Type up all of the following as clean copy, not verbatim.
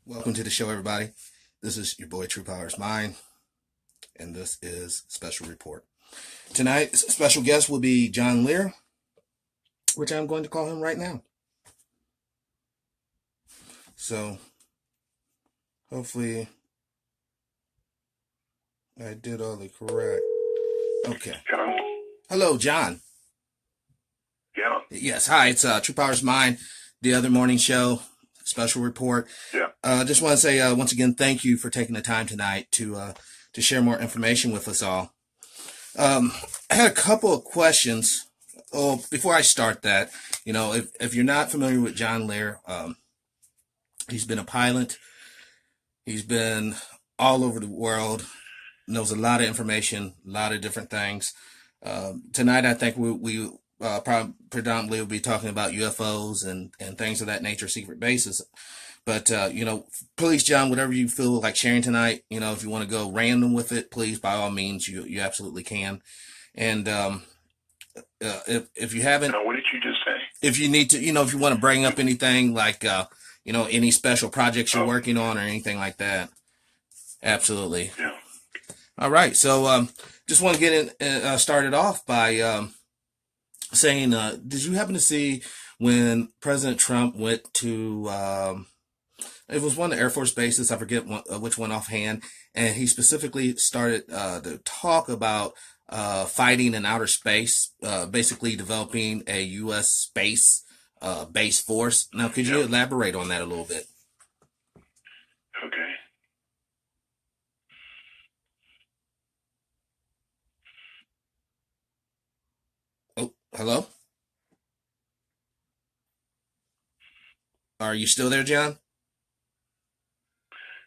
Welcome to the show, everybody. This is your boy Truepowerismine, and this is Special Report. Tonight's special guest will be John Lear, which I'm going to call him right now. So, hopefully, I did all the correct. Okay. John? Hello, John. Yeah. Yes, hi. It's Truepowerismine, the other morning show, Special Report. Yeah. Just want to say once again, thank you for taking the time tonight to share more information with us all. I had a couple of questions. Oh, before I start that, if you're not familiar with John Lear, he's been a pilot. He's been all over the world, knows a lot of information, a lot of different things. Tonight, I think we predominantly will be talking about UFOs and things of that nature, secret bases. But, please, John, whatever you feel like sharing tonight, if you want to go random with it, please, by all means, you absolutely can. And if you haven't... Now, what did you just say? If you need to, if you want to bring up anything like, any special projects you're working on or anything like that. Absolutely. Yeah. All right. So just want to get started off by saying, did you happen to see when President Trump went to... it was one of the Air Force bases, I forget which one offhand, and he specifically started to talk about fighting in outer space, basically developing a U.S. space base force. Now, could you elaborate on that a little bit? Okay. Oh, hello? Are you still there, John?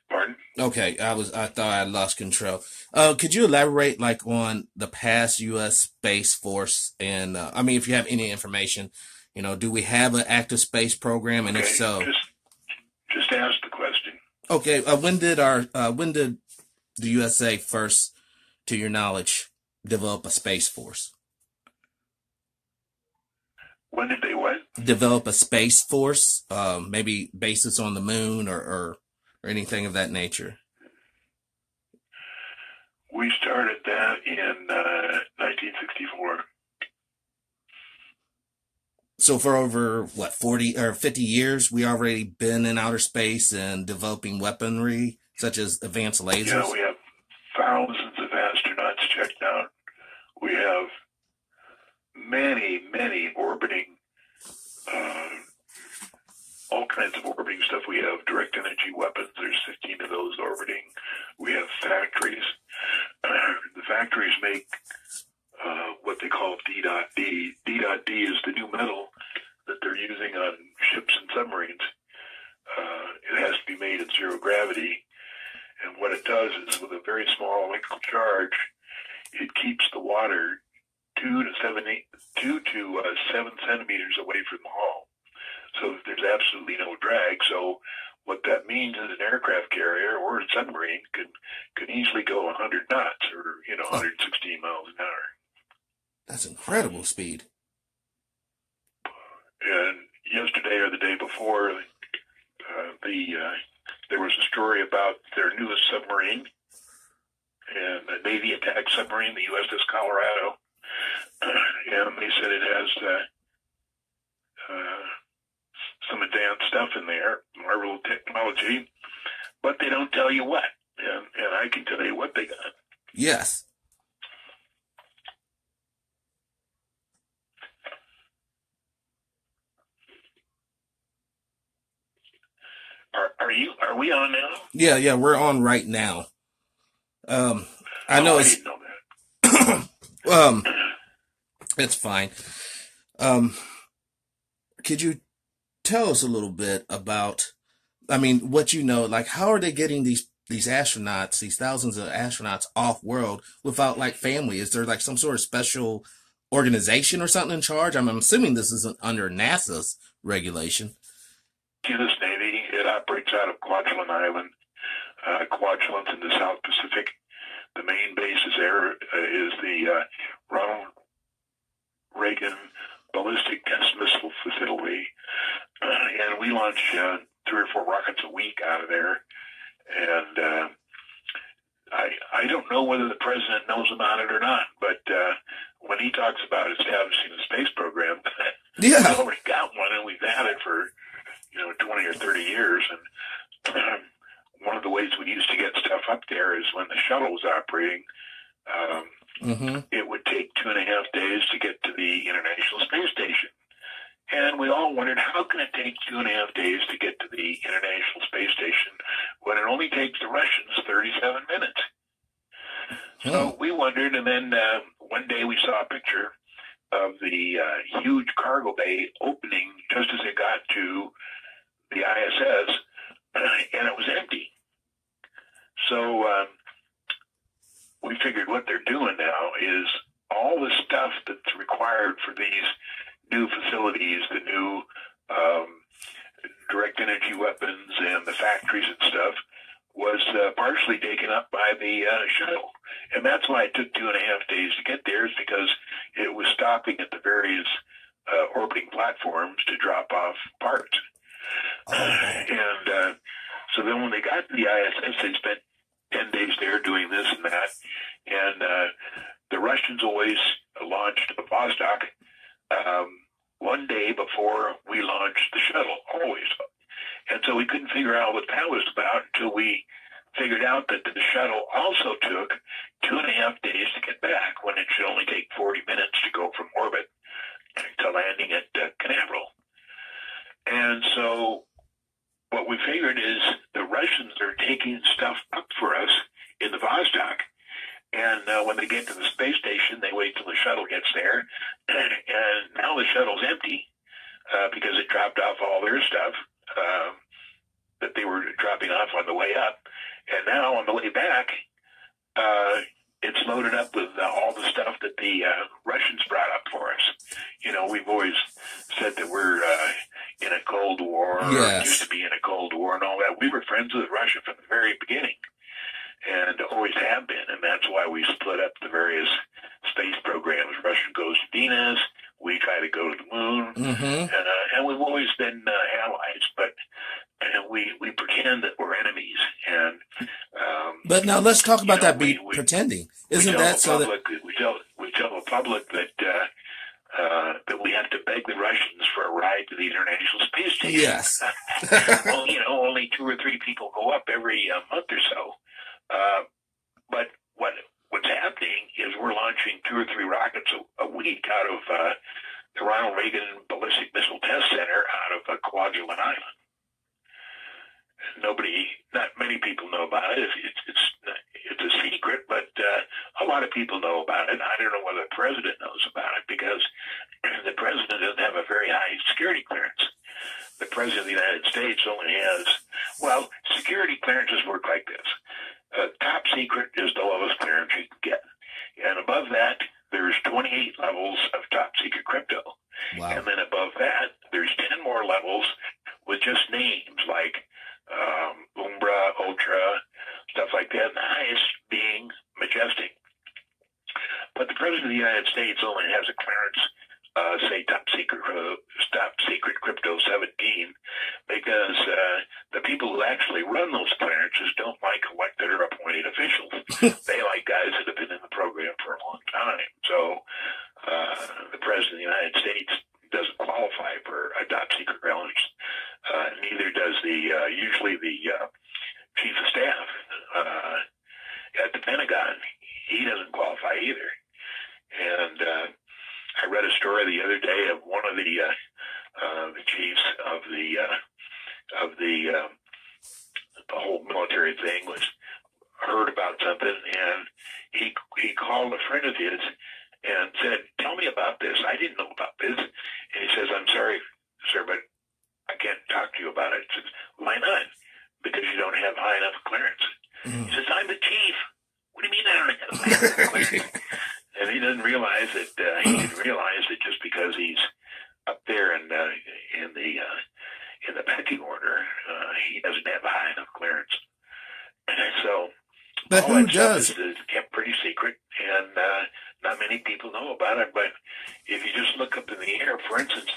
Pardon? Okay, I thought I lost control. Could you elaborate on the past U.S. Space Force and if you have any information, do we have an active space program, and if so, just ask the question. Okay, when did the USA first, to your knowledge, develop a space force? When did they what? Develop a space force, maybe bases on the moon or anything of that nature. We started that in 1964. So for over, 40 or 50 years, we already been in outer space and developing weaponry, such as advanced lasers? Yeah, we have thousands of astronauts checked out. We have many, many orbiting, all kinds of orbiting stuff. We have direct energy weapons. There's 15 of those orbiting. We have factories. The factories make what they call D.D. D.D is the new metal that they're using on ships and submarines. It has to be made in zero gravity. And what it does is, with a very small electrical charge, it keeps the water 2 to 7 centimeters away from the hull, so that there's absolutely no drag. So what that means is an aircraft carrier or a submarine can easily go 100 knots or 116 miles an hour. That's incredible speed. And yesterday or the day before, there was a story about their newest submarine, and a Navy attack submarine, the USS Colorado, and they said it has some advanced stuff in there, marvel technology, but they don't tell you what. And I can tell you what they got. Yes. Are we on now? Yeah, we're on right now. I know it's... I didn't know that. It's fine. Could you tell us a little bit about, what you know, how are they getting these astronauts, these thousands of astronauts off world without family? Is there some sort of special organization or something in charge? I'm assuming this isn't under NASA's regulation. U.S. Navy, it operates out of Kwajalein Island. Kwajalein in the South Pacific. The main base is the Ronald Reagan Ballistic Test Missile Facility. And we launch 3 or 4 rockets a week out of there. And I don't know whether the president knows about it or not, but when he talks about establishing the space program, Yeah. we already got one, and we've had it for 20 or 30 years. And one of the ways we used to get stuff up there is when the shuttle was operating. It would take 2.5 days to get to the International Space Station. And we all wondered, how can it take 2.5 days to get to the International Space Station when it only takes the Russians 37 minutes? So we wondered, and then one day we saw a picture of the huge cargo bay opening just as it got to the ISS, and it was empty. So we figured what they're doing now is all the stuff that's required for these new facilities, the new direct energy weapons and the factories and stuff, was partially taken up by the shuttle. And that's why it took 2.5 days to get there, is because it was stopping at the various orbiting platforms to drop off parts. And so then when they got to the ISS, they spent 10 days there doing this and that. And the Russians always launched a Vostok one day before we launched the shuttle, always. And so we couldn't figure out what that was about until we figured out that the shuttle also took 2.5 days to get back, when it should only take 40 minutes to go from orbit to landing at Canaveral. And so what we figured is the Russians are taking stuff up for us in the Vostok. And when they get to the space station, they wait till the shuttle gets there. And now the shuttle's empty because it dropped off all their stuff that they were dropping off on the way up. And now on the way back, it's loaded up with all the stuff that the Russians brought up for us. We've always said that we're in a Cold War, or used to be in a Cold War and all that. We were friends with Russia from the very beginning, and always have been, and that's why we split up the various space programs. Russia goes to Venus, we try to go to the moon, and we've always been allies, but we pretend that we're enemies. And but now let's talk about that pretending. Isn't that so that we tell the public that that we have to beg the Russians for a ride to the International Space Station? Yes. Well, only 2 or 3 people go up every month or so. But what's happening is we're launching 2 or 3 rockets a week out of the Ronald Reagan Ballistic Missile Test Center out of Kwajalein Island. Not many people know about it. It's a secret, but a lot of people know about it. I don't know whether the president knows about it, because the president doesn't have a very high security clearance. The president of the United States only has, security clearances work like this. Top secret is the lowest clearance you can get. And above that, there's 28 levels of top secret crypto. Wow. And then above that, there's 10 more levels with just names like Umbra, Ultra, stuff like that, and the highest being Majestic. But the President of the United States only has a clearance, say top secret crypto 17, because the people who actually run those clearances don't like elected or appointed officials. They like guys that have been in the program for a long time. So the President of the United States doesn't qualify for a top secret clearance. Neither does usually the chief of staff at the Pentagon. He doesn't qualify either. And I read a story the other day of one of the chiefs of the whole military thing was heard about something, and he called a friend of his and said, "Tell me about this. I didn't know about this." And he says, "I'm sorry, sir, but I can't talk to you about it." He says, "Why not?" "Because you don't have high enough clearance." He says, "I'm the chief. What do you mean I don't have high enough clearance?" And he didn't realize that just because he's up there in the pecking order, he doesn't have a high enough clearance. And so, but all who that does? stuff is kept pretty secret, and not many people know about it. But if you just look up in the air, for instance,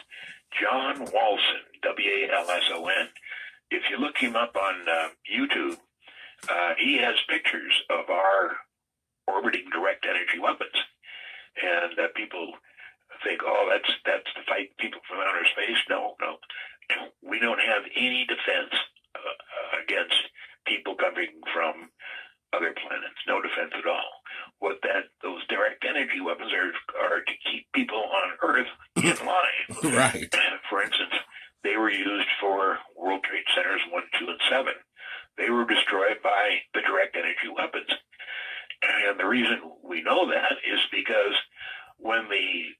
John Walson, Walson, if you look him up on YouTube, he has pictures of our orbiting direct energy weapons, and people think, oh, that's to fight people from outer space. No, we don't have any defense against people coming from other planets. No defense at all. What those direct energy weapons are to keep people on Earth in line. Right. For instance, they were used for World Trade Centers 1, 2, and 7. They were destroyed by the direct energy weapons. And the reason we know that is because when the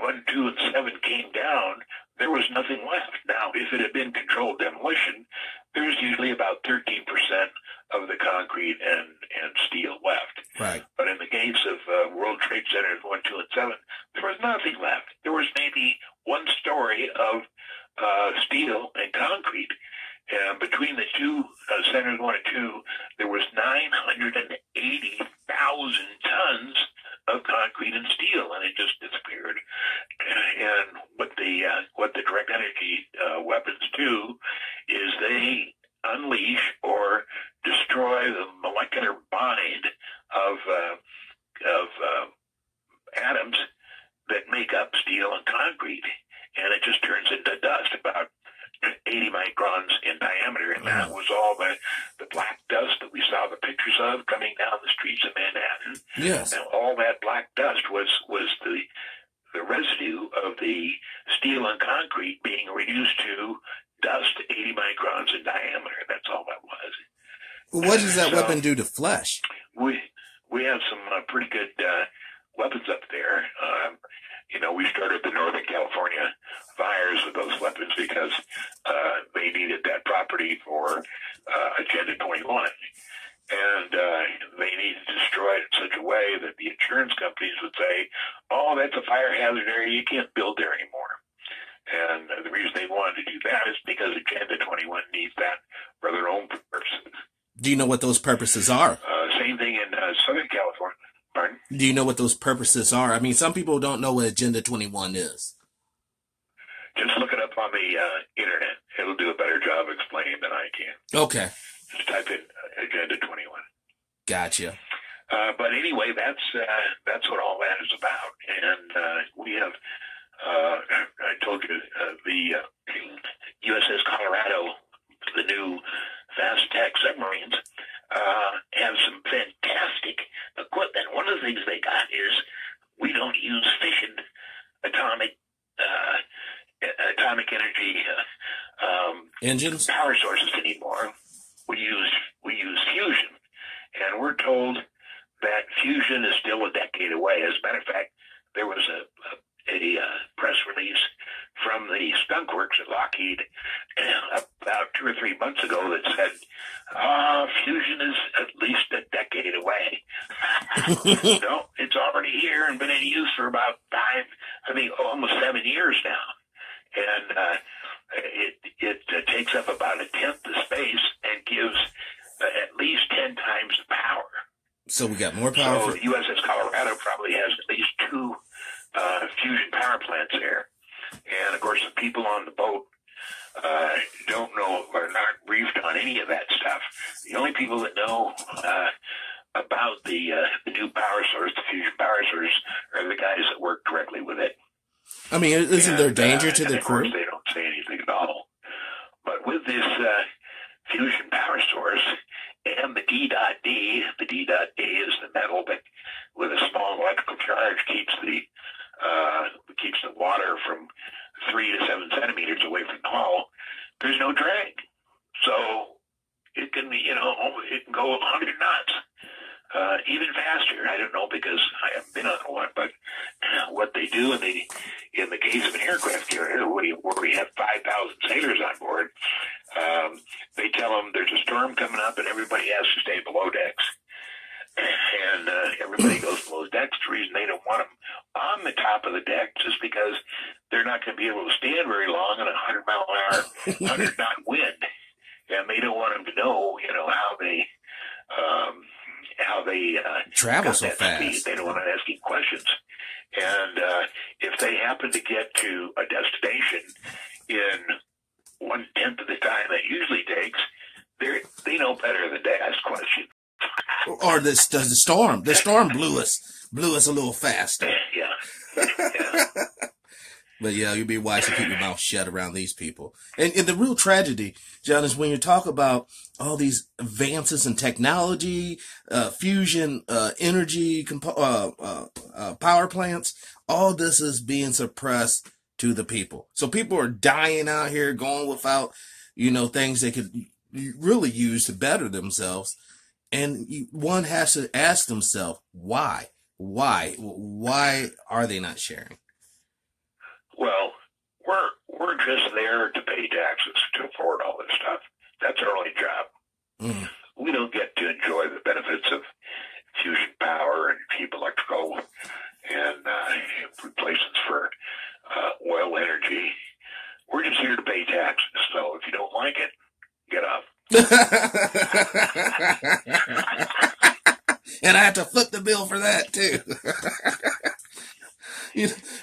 1, 2, and 7 came down, there was nothing left. Now, if it had been controlled demolition, there's usually about 13% of the concrete and steel left. Right. But in the case of World Trade Centers 1, 2, and 7, there was nothing left. There was maybe one story of steel and concrete. And between the two, Centers 1 and 2, there was 980,000 tons of concrete and steel, and it just disappeared. And what the direct energy weapons do is they unleash or destroy the molecular bind of atoms that make up steel and concrete, and it just turns into dust about 80 microns in diameter, and that was all the black dust that we saw the pictures of coming down the streets of Manhattan. Yes. And all that black dust was the residue of the steel and concrete being reduced to dust 80 microns in diameter. That's all that was. Well, what does that weapon do to flesh? We have some pretty good weapons up there. We started the Northern California fires with those weapons because they needed that property for Agenda 21. And they needed to destroy it in such a way that the insurance companies would say, oh, that's a fire hazard area, you can't build there anymore. And the reason they wanted to do that is because Agenda 21 needs that for their own purposes. Do you know what those purposes are? Same thing in Southern California. Pardon? Do you know what those purposes are? I mean, some people don't know what Agenda 21 is. Just look it up on the internet. It'll do a better job explaining than I can. Okay. Just type in Agenda 21. Gotcha. But anyway, that's what all that is about. And we have, I told you, the USS Colorado, the new Aztec submarines, have some fantastic equipment. One of the things they got is we don't use fission atomic energy engines, power sources anymore. We use fusion, and we're told that fusion is still a decade away. As a matter of fact, there was a press release from the Skunk Works at Lockheed about 2 or 3 months ago that said, fusion is at least a decade away. No, it's already here and been in use for about almost 7 years now. And it takes up about a tenth the space and gives at least 10 times the power. So we got more power. So the USS Colorado probably has at least 2 fusion power plants there. And, of course, the people on the boat don't know or not briefed on any of that stuff. The only people that know about the new power source, the fusion power source, are the guys that work directly with it. I mean, isn't there danger to the crew? Of course, they don't say anything at all. But with this fusion power source and the D.D, the D.D is the metal that, with a small electrical charge, keeps the water from 3 to 7 centimeters away from the hull. There's no drag, so it can it can go 100 knots, even faster. I don't know because I haven't been on one, but what they do in the case of an aircraft carrier where we have 5,000 sailors on board, they tell them there's a storm coming up and everybody has to stay below decks. And everybody goes below decks. The reason they don't want them on the top of the deck is because they're not going to be able to stand very long in a 100-mile-an-hour, 100-knot wind. And they don't want them to know, how they travel so fast. Speed. They don't want to ask you questions. And if they happen to get to a destination in 1/10 of the time it usually takes, they know better than to ask questions. Or the storm. The storm blew us a little faster. Yeah. Yeah. But yeah, you'd be wise to keep your mouth shut around these people. And the real tragedy, John, is when you talk about all these advances in technology, fusion, energy, power plants, all this is being suppressed to the people. So people are dying out here, going without, things they could really use to better themselves. And one has to ask themselves, why? Why are they not sharing? Well, we're just there to pay taxes to afford all this stuff. That's our only job. Mm. We don't get to enjoy the benefits of fusion power and cheap electrical and replacements for oil energy. We're just here to pay taxes. So if you don't like it, get up. And I have to flip the bill for that too.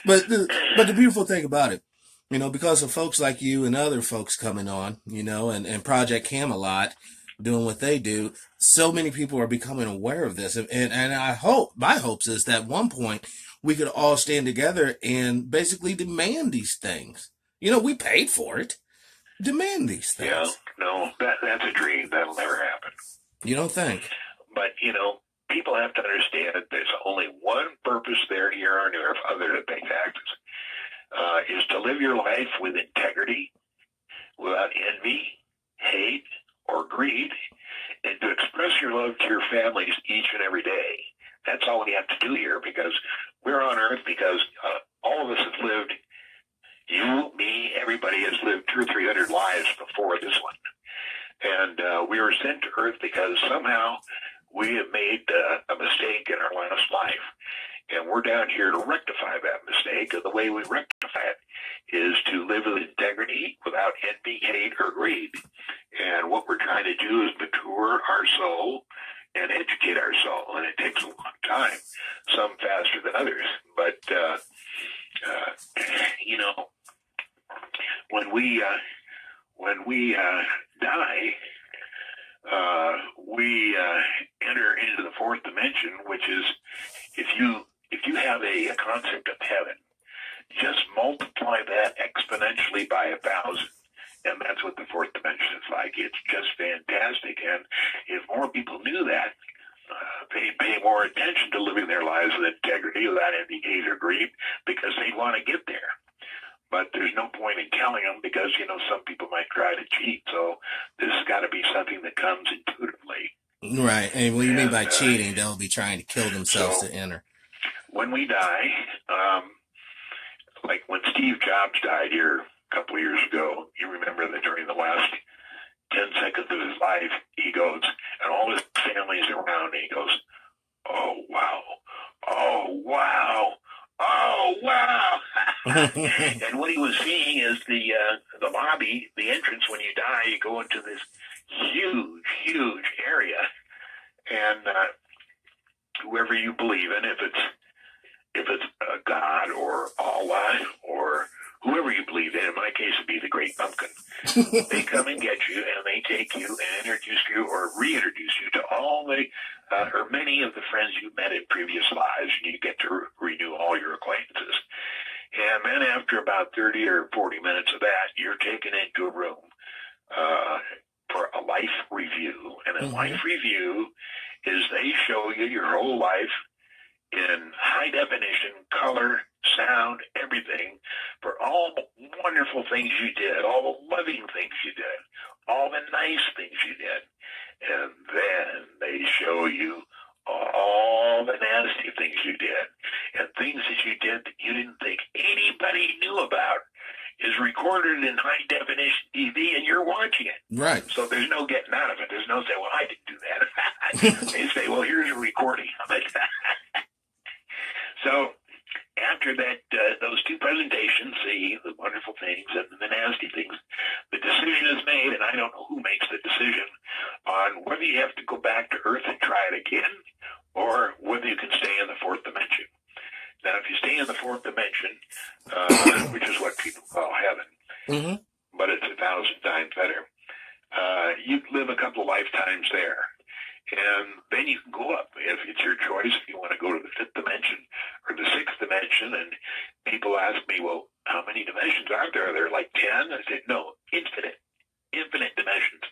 But the beautiful thing about it, because of folks like you and other folks coming on, and Project Camelot doing what they do, so many people are becoming aware of this. And I hope, my hopes is that at one point we could all stand together and basically demand these things. We paid for it. Demand these things. Yeah, no, that's a dream. That'll never happen. You don't think? But, people have to understand that there's only one purpose there here on earth other than pay taxes, is to live your life with integrity, without envy, hate, or greed, and to express your love to your families each and every day. That's all we have to do here, because we're on earth because all of us have lived, you, me, everybody has lived 200 or 300 lives before this one. And we were sent to earth because somehow we have made a mistake in our last life. And we're down here to rectify that mistake. And the way we rectify it is to live with integrity without envy, hate, or greed. And what we're trying to do is mature our soul and educate our soul. And it takes a long time, some faster than others. But, when we die, we enter into the fourth dimension, which is if you have a concept of heaven, just multiply that exponentially by 1,000, and that's what the fourth dimension is like. It's just fantastic, and if more people knew that, they pay more attention to living their lives with integrity, without envy, hate, or greed, because they want to get there. But there's no point in telling them because, some people might try to cheat. So this has got to be something that comes intuitively. Right. And what you mean by cheating, they'll be trying to kill themselves to enter. When we die, like when Steve Jobs died here a couple of years ago, you remember that during the last 10 seconds of his life, he goes, and all his family's around, and he goes, "Oh, wow. Oh, wow. Oh, wow." And what he was seeing is the lobby, the entrance. When you die, you go into this huge area, and whoever you believe in, if it's a God or Allah or whoever you believe in my case it'd be the Great Pumpkin, they come and get you, and they take you and introduce you or reintroduce you to all the or many of the friends you met in previous lives, and you get to renew all your acquaintances. And then after about 30 or 40 minutes of that, you're taken into a room for a life review. And a life review is they show you your whole life in high definition, color, sound, everything, for all the wonderful things you did, all the loving things you did, all the nice things you did. And then they show you all the nasty things you did, and things that you did that you didn't think anybody knew about is recorded in high definition TV, and you're watching it. Right. So there's no getting out of it. There's no saying, "Well, I didn't do that." They say, "Well, here's a recording of it." So after that, those two presentations, the wonderful things and the nasty things, the decision is made, and I don't know who makes the decision on whether you have to go back to Earth and try it again, or whether you can stay in the fourth dimension. Now, if you stay in the fourth dimension, which is what people call heaven, but it's 1,000 lifetimes there. And then you can go up if it's your choice. If you want to go to the fifth dimension or the sixth dimension, and people ask me, well, how many dimensions are there? Are there like 10? I said, no, infinite dimensions.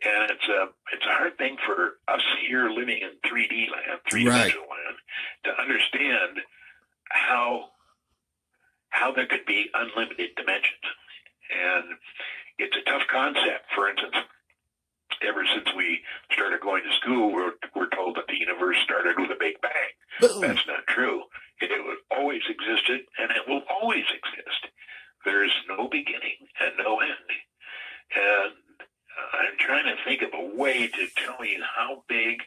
And it's a hard thing for us here living in 3D land, three-dimensional land, to understand how there could be unlimited dimensions. And it's a tough concept. For instance, ever since we started going to school, we're told that the universe started with a big bang. Boom. That's not true. It always existed, and it will always exist. There's no beginning and no end. And I'm trying to think of a way to tell you how big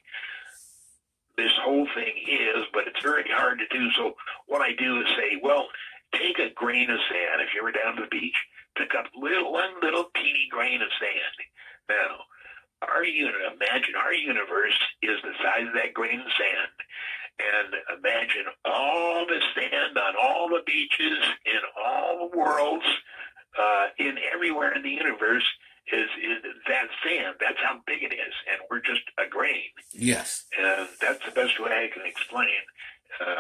this whole thing is, but it's very hard to do. So what I do is say, well, take a grain of sand. If you were down to the beach, pick up one little teeny grain of sand. Now, imagine our universe is the size of that grain of sand, and imagine all the sand on all the beaches in all the worlds, in everywhere in the universe is that sand. That's how big it is, and we're just a grain. Yes. And that's the best way I can explain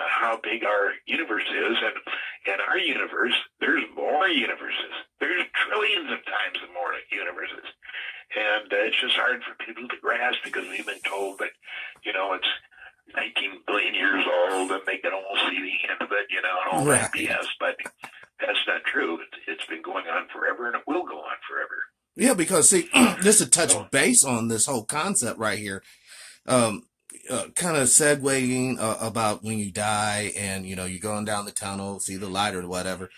how big our universe is. And our universe, there's more universes. There's trillions of times more universes. And it's just hard for people to grasp because we've been told that, it's 19 billion years old and they can almost see the end of it, and all that BS. But that's not true. It's been going on forever, and it will go on forever. Yeah, because, see, just to touch base on this whole concept right here, kind of segueing about when you die and, you're going down the tunnel, see the light or whatever,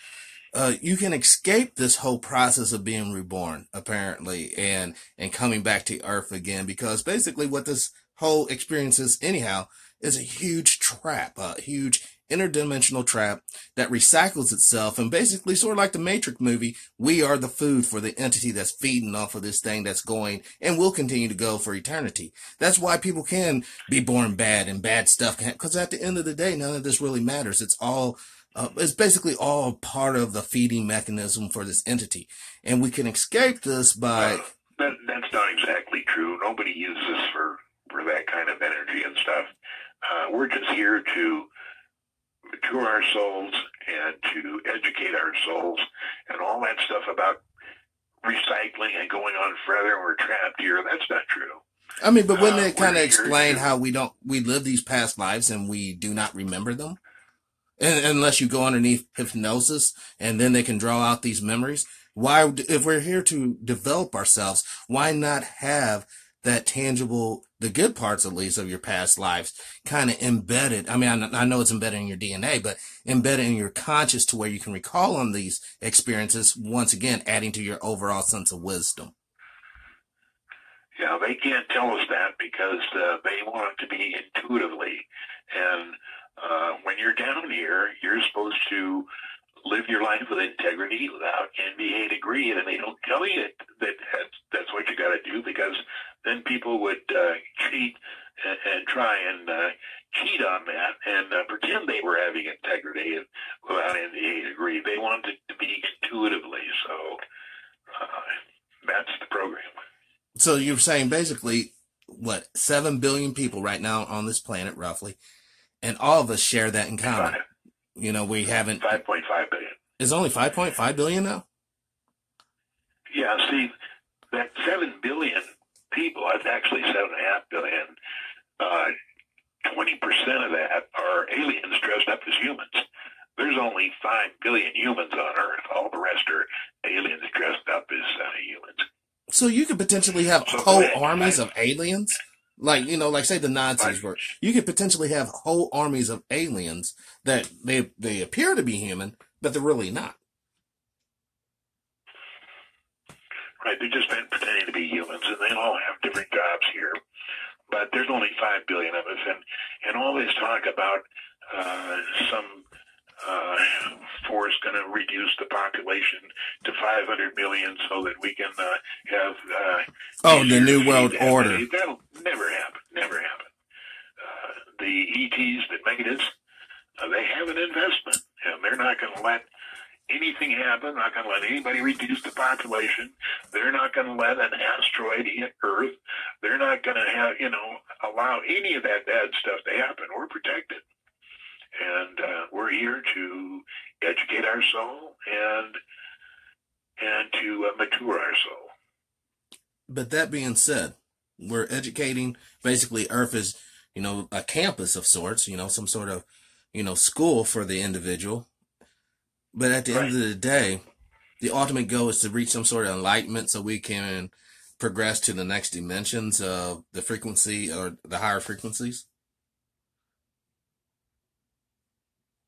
you can escape this whole process of being reborn, apparently, and coming back to Earth again, because basically what this whole experience is, anyhow, is a huge trap, a huge interdimensional trap that recycles itself, and basically sort of like the Matrix movie, we are the food for the entity that's feeding off of this thing that's going and will continue to go for eternity. That's why people can be born bad and bad stuff can, because at the end of the day, none of this really matters. It's all it's basically all part of the feeding mechanism for this entity, and we can escape this by that's not exactly true. Nobody uses this for that kind of energy and stuff. We're just here to mature our souls and to educate our souls, and all that stuff about recycling and going on forever and we're trapped here. That's not true. I mean, but wouldn't it kind of explain how we live these past lives and we do not remember them? And unless you go underneath hypnosis and then they can draw out these memories. Why, if we're here to develop ourselves, why not have that tangible, the good parts at least of your past lives kind of embedded? I mean, I know it's embedded in your DNA, but embedded in your conscious to where you can recall on these experiences, once again, adding to your overall sense of wisdom. Yeah, they can't tell us that because they want it to be intuitively. And when you're down here, you're supposed to live your life with integrity, without envy, hate, or greed, and they don't tell you that that's what you got to do, because then people would cheat and try and cheat on that and pretend they were having integrity and without envy, hate, or greed. They want it to be intuitively, so that's the program. So you're saying basically, 7 billion people right now on this planet, roughly, and all of us share that in common. We haven't... 5.5 billion. It's only 5.5 billion now? Yeah, see, that 7 billion people, that's actually 7.5 billion. 20% of that are aliens dressed up as humans. There's only 5 billion humans on Earth. All the rest are aliens dressed up as humans. So you could potentially have whole armies of aliens? Like say the Nazis were. You could potentially have whole armies of aliens that they appear to be human, but they're really not. Right, they're just pretending to be humans, and they all have different jobs here. But there's only 5 billion of us, and all this talk about some force going to reduce the population to 500 million so that we can have... the New World Order. That'll never happen, never happen. The ETs that make this, they have an investment, and they're not going to let anything happen. Not going to let anybody reduce the population. They're not going to let an asteroid hit Earth. They're not going to have, allow any of that bad stuff to happen. We're protected. And we're here to educate our soul and to mature our soul. But that being said, we're educating. Basically, Earth is, a campus of sorts, some sort of, school for the individual. But at the end of the day, the ultimate goal is to reach some sort of enlightenment so we can progress to the next dimensions of the frequency or the higher frequencies.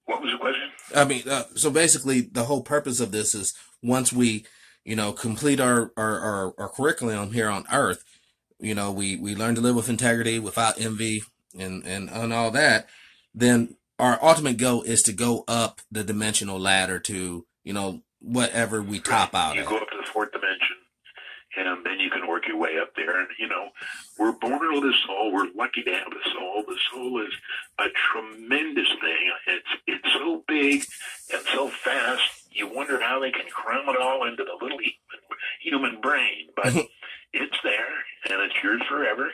What was the question? I mean, so basically the whole purpose of this is once we, complete our curriculum here on Earth, we learn to live with integrity, without envy and all that, then our ultimate goal is to go up the dimensional ladder to, whatever we top out at. You go up to the fourth dimension, and then you can work your way up there. And, we're born with a soul. We're lucky to have a soul. The soul is a tremendous thing. It's so big and so fast, you wonder how they can cram it all into the little human brain. But it's there, and it's yours forever.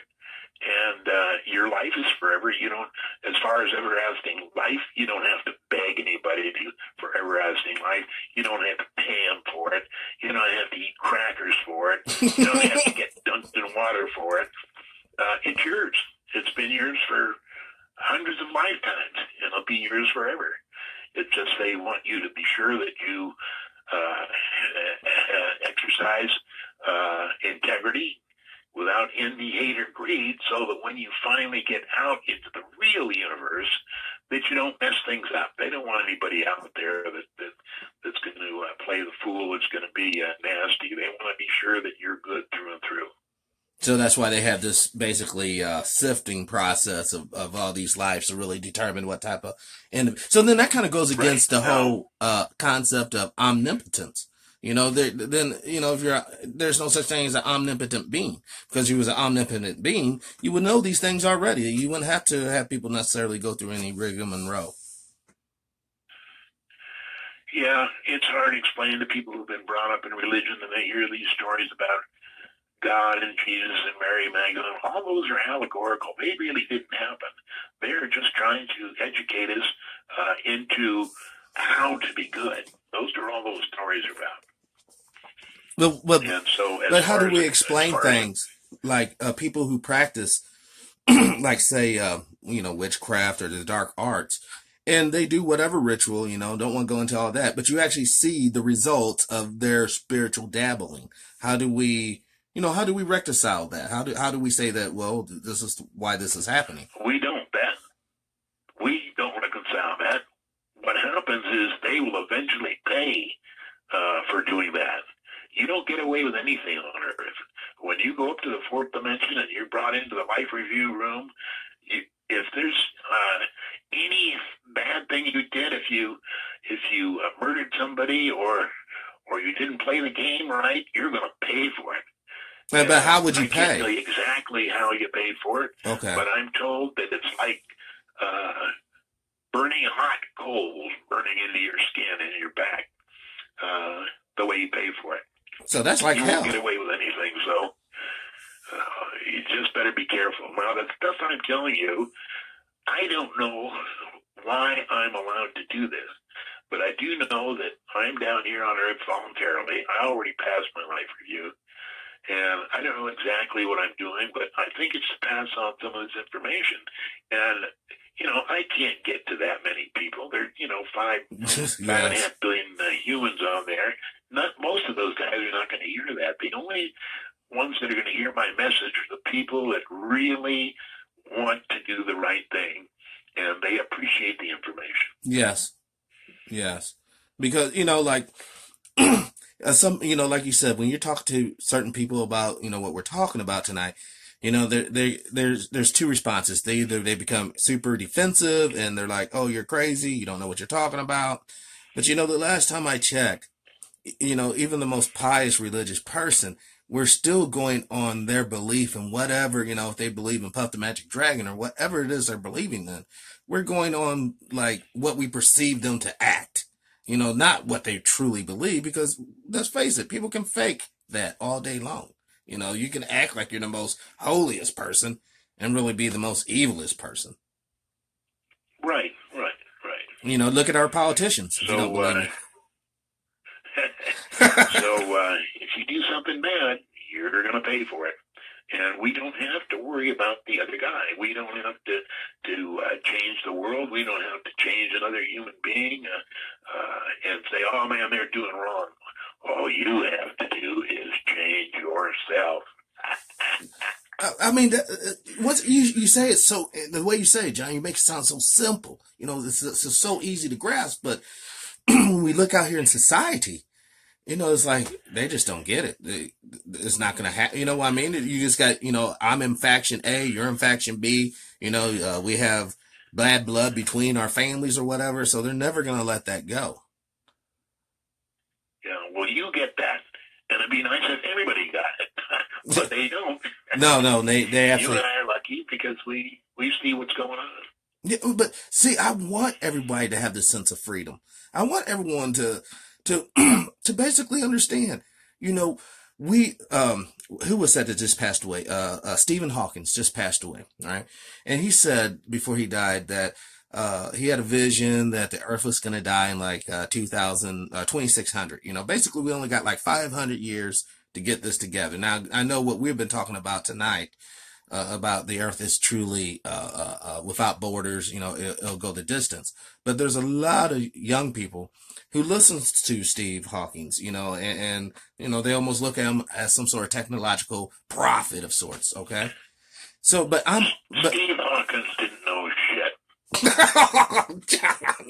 And your life is forever. You don't, as far as everlasting life, you don't have to beg anybody for everlasting life. You don't have to pay them for it. You don't have to eat crackers for it. You don't have to get dunked in water for it. It's yours. It's been yours for hundreds of lifetimes, and it'll be yours forever. It's just they want you to be sure that you exercise integrity without envy, hate, or greed, so that when you finally get out into the real universe, that you don't mess things up. They don't want anybody out there that's going to play the fool, that's going to be nasty. They want to be sure that you're good through and through. So that's why they have this basically sifting process of all these lives to really determine what type of... So then that kind of goes against the whole concept of omnipotence. There's no such thing as an omnipotent being, because if you was an omnipotent being, you would know these things already. You wouldn't have to have people necessarily go through any rigmarole. Yeah, it's hard to explain to people who've been brought up in religion, and they hear these stories about God and Jesus and Mary Magdalene. All those are allegorical. They really didn't happen. They're just trying to educate us into how to be good. Those are all those stories about. But how do we explain things like people who practice, like say, witchcraft or the dark arts, and they do whatever ritual, don't want to go into all that, but you actually see the results of their spiritual dabbling. How do we reconcile that? How do we say that, well, this is why this is happening? We don't reconcile that. What happens is they will eventually pay for doing that. You don't get away with anything on Earth. When you go up to the fourth dimension and you're brought into the life review room, if there's any bad thing you did, if you murdered somebody or you didn't play the game right, you're going to pay for it. But how would you pay? I can't tell you exactly how you paid for it. Okay. But I'm told that it's like burning hot coals burning into your skin and your back, the way you pay for it. So that's like you hell. You won't get away with anything, so you just better be careful. Now, the stuff I'm telling you, I don't know why I'm allowed to do this, but I do know that I'm down here on Earth voluntarily. I already passed my life review, and I don't know exactly what I'm doing, but I think it's to pass on some of this information. And, I can't get to that many people. There are, 5.5 billion humans on there. Not most of those guys are not going to hear that. The only ones that are going to hear my message are the people that really want to do the right thing, and they appreciate the information. Yes. Because, like you said, when you're talking to certain people about, what we're talking about tonight, there's two responses. They become super defensive and they're like, oh, you're crazy. You don't know what you're talking about. But, the last time I checked, even the most pious religious person, we're still going on their belief in whatever, if they believe in Puff the Magic Dragon or whatever it is they're believing in, we're going on like what we perceive them to act. You know, not what they truly believe, because let's face it, people can fake that all day long. You know, you can act like you're the most holiest person and really be the most evilest person. Right. You know, look at our politicians, if you don't believe me. So if you do something bad, you're going to pay for it. And we don't have to worry about the other guy. We don't have to change the world. We don't have to change another human being and say, oh, man, they're doing wrong. All you have to do is change yourself. I mean, once you say it, so the way you say it, John, you make it sound so simple. You know, it's so easy to grasp. But when we look out here in society, you know, it's like they just don't get it. It's not going to happen. You know what I mean? You just got, you know, I'm in faction A, you're in faction B. You know, we have bad blood between our families or whatever. So they're never going to let that go. Yeah, well, you get that. And it'd be nice if everybody got it. But they don't. No, they absolutely. You and I are lucky because we see what's going on. Yeah, but see, I want everybody to have this sense of freedom. I want everyone to to basically understand. You know, we who was that just passed away? Stephen Hawking just passed away, right? And he said before he died that he had a vision that the Earth was going to die in like 2600. You know, basically we only got like 500 years to get this together. Now, I know what we've been talking about tonight, about the Earth is truly without borders. You know, it'll go the distance. But there's a lot of young people who listens to Steve Hawkins, you know, and you know, they almost look at him as some sort of technological prophet of sorts. Okay, so but Steve Hawkins didn't know shit. John,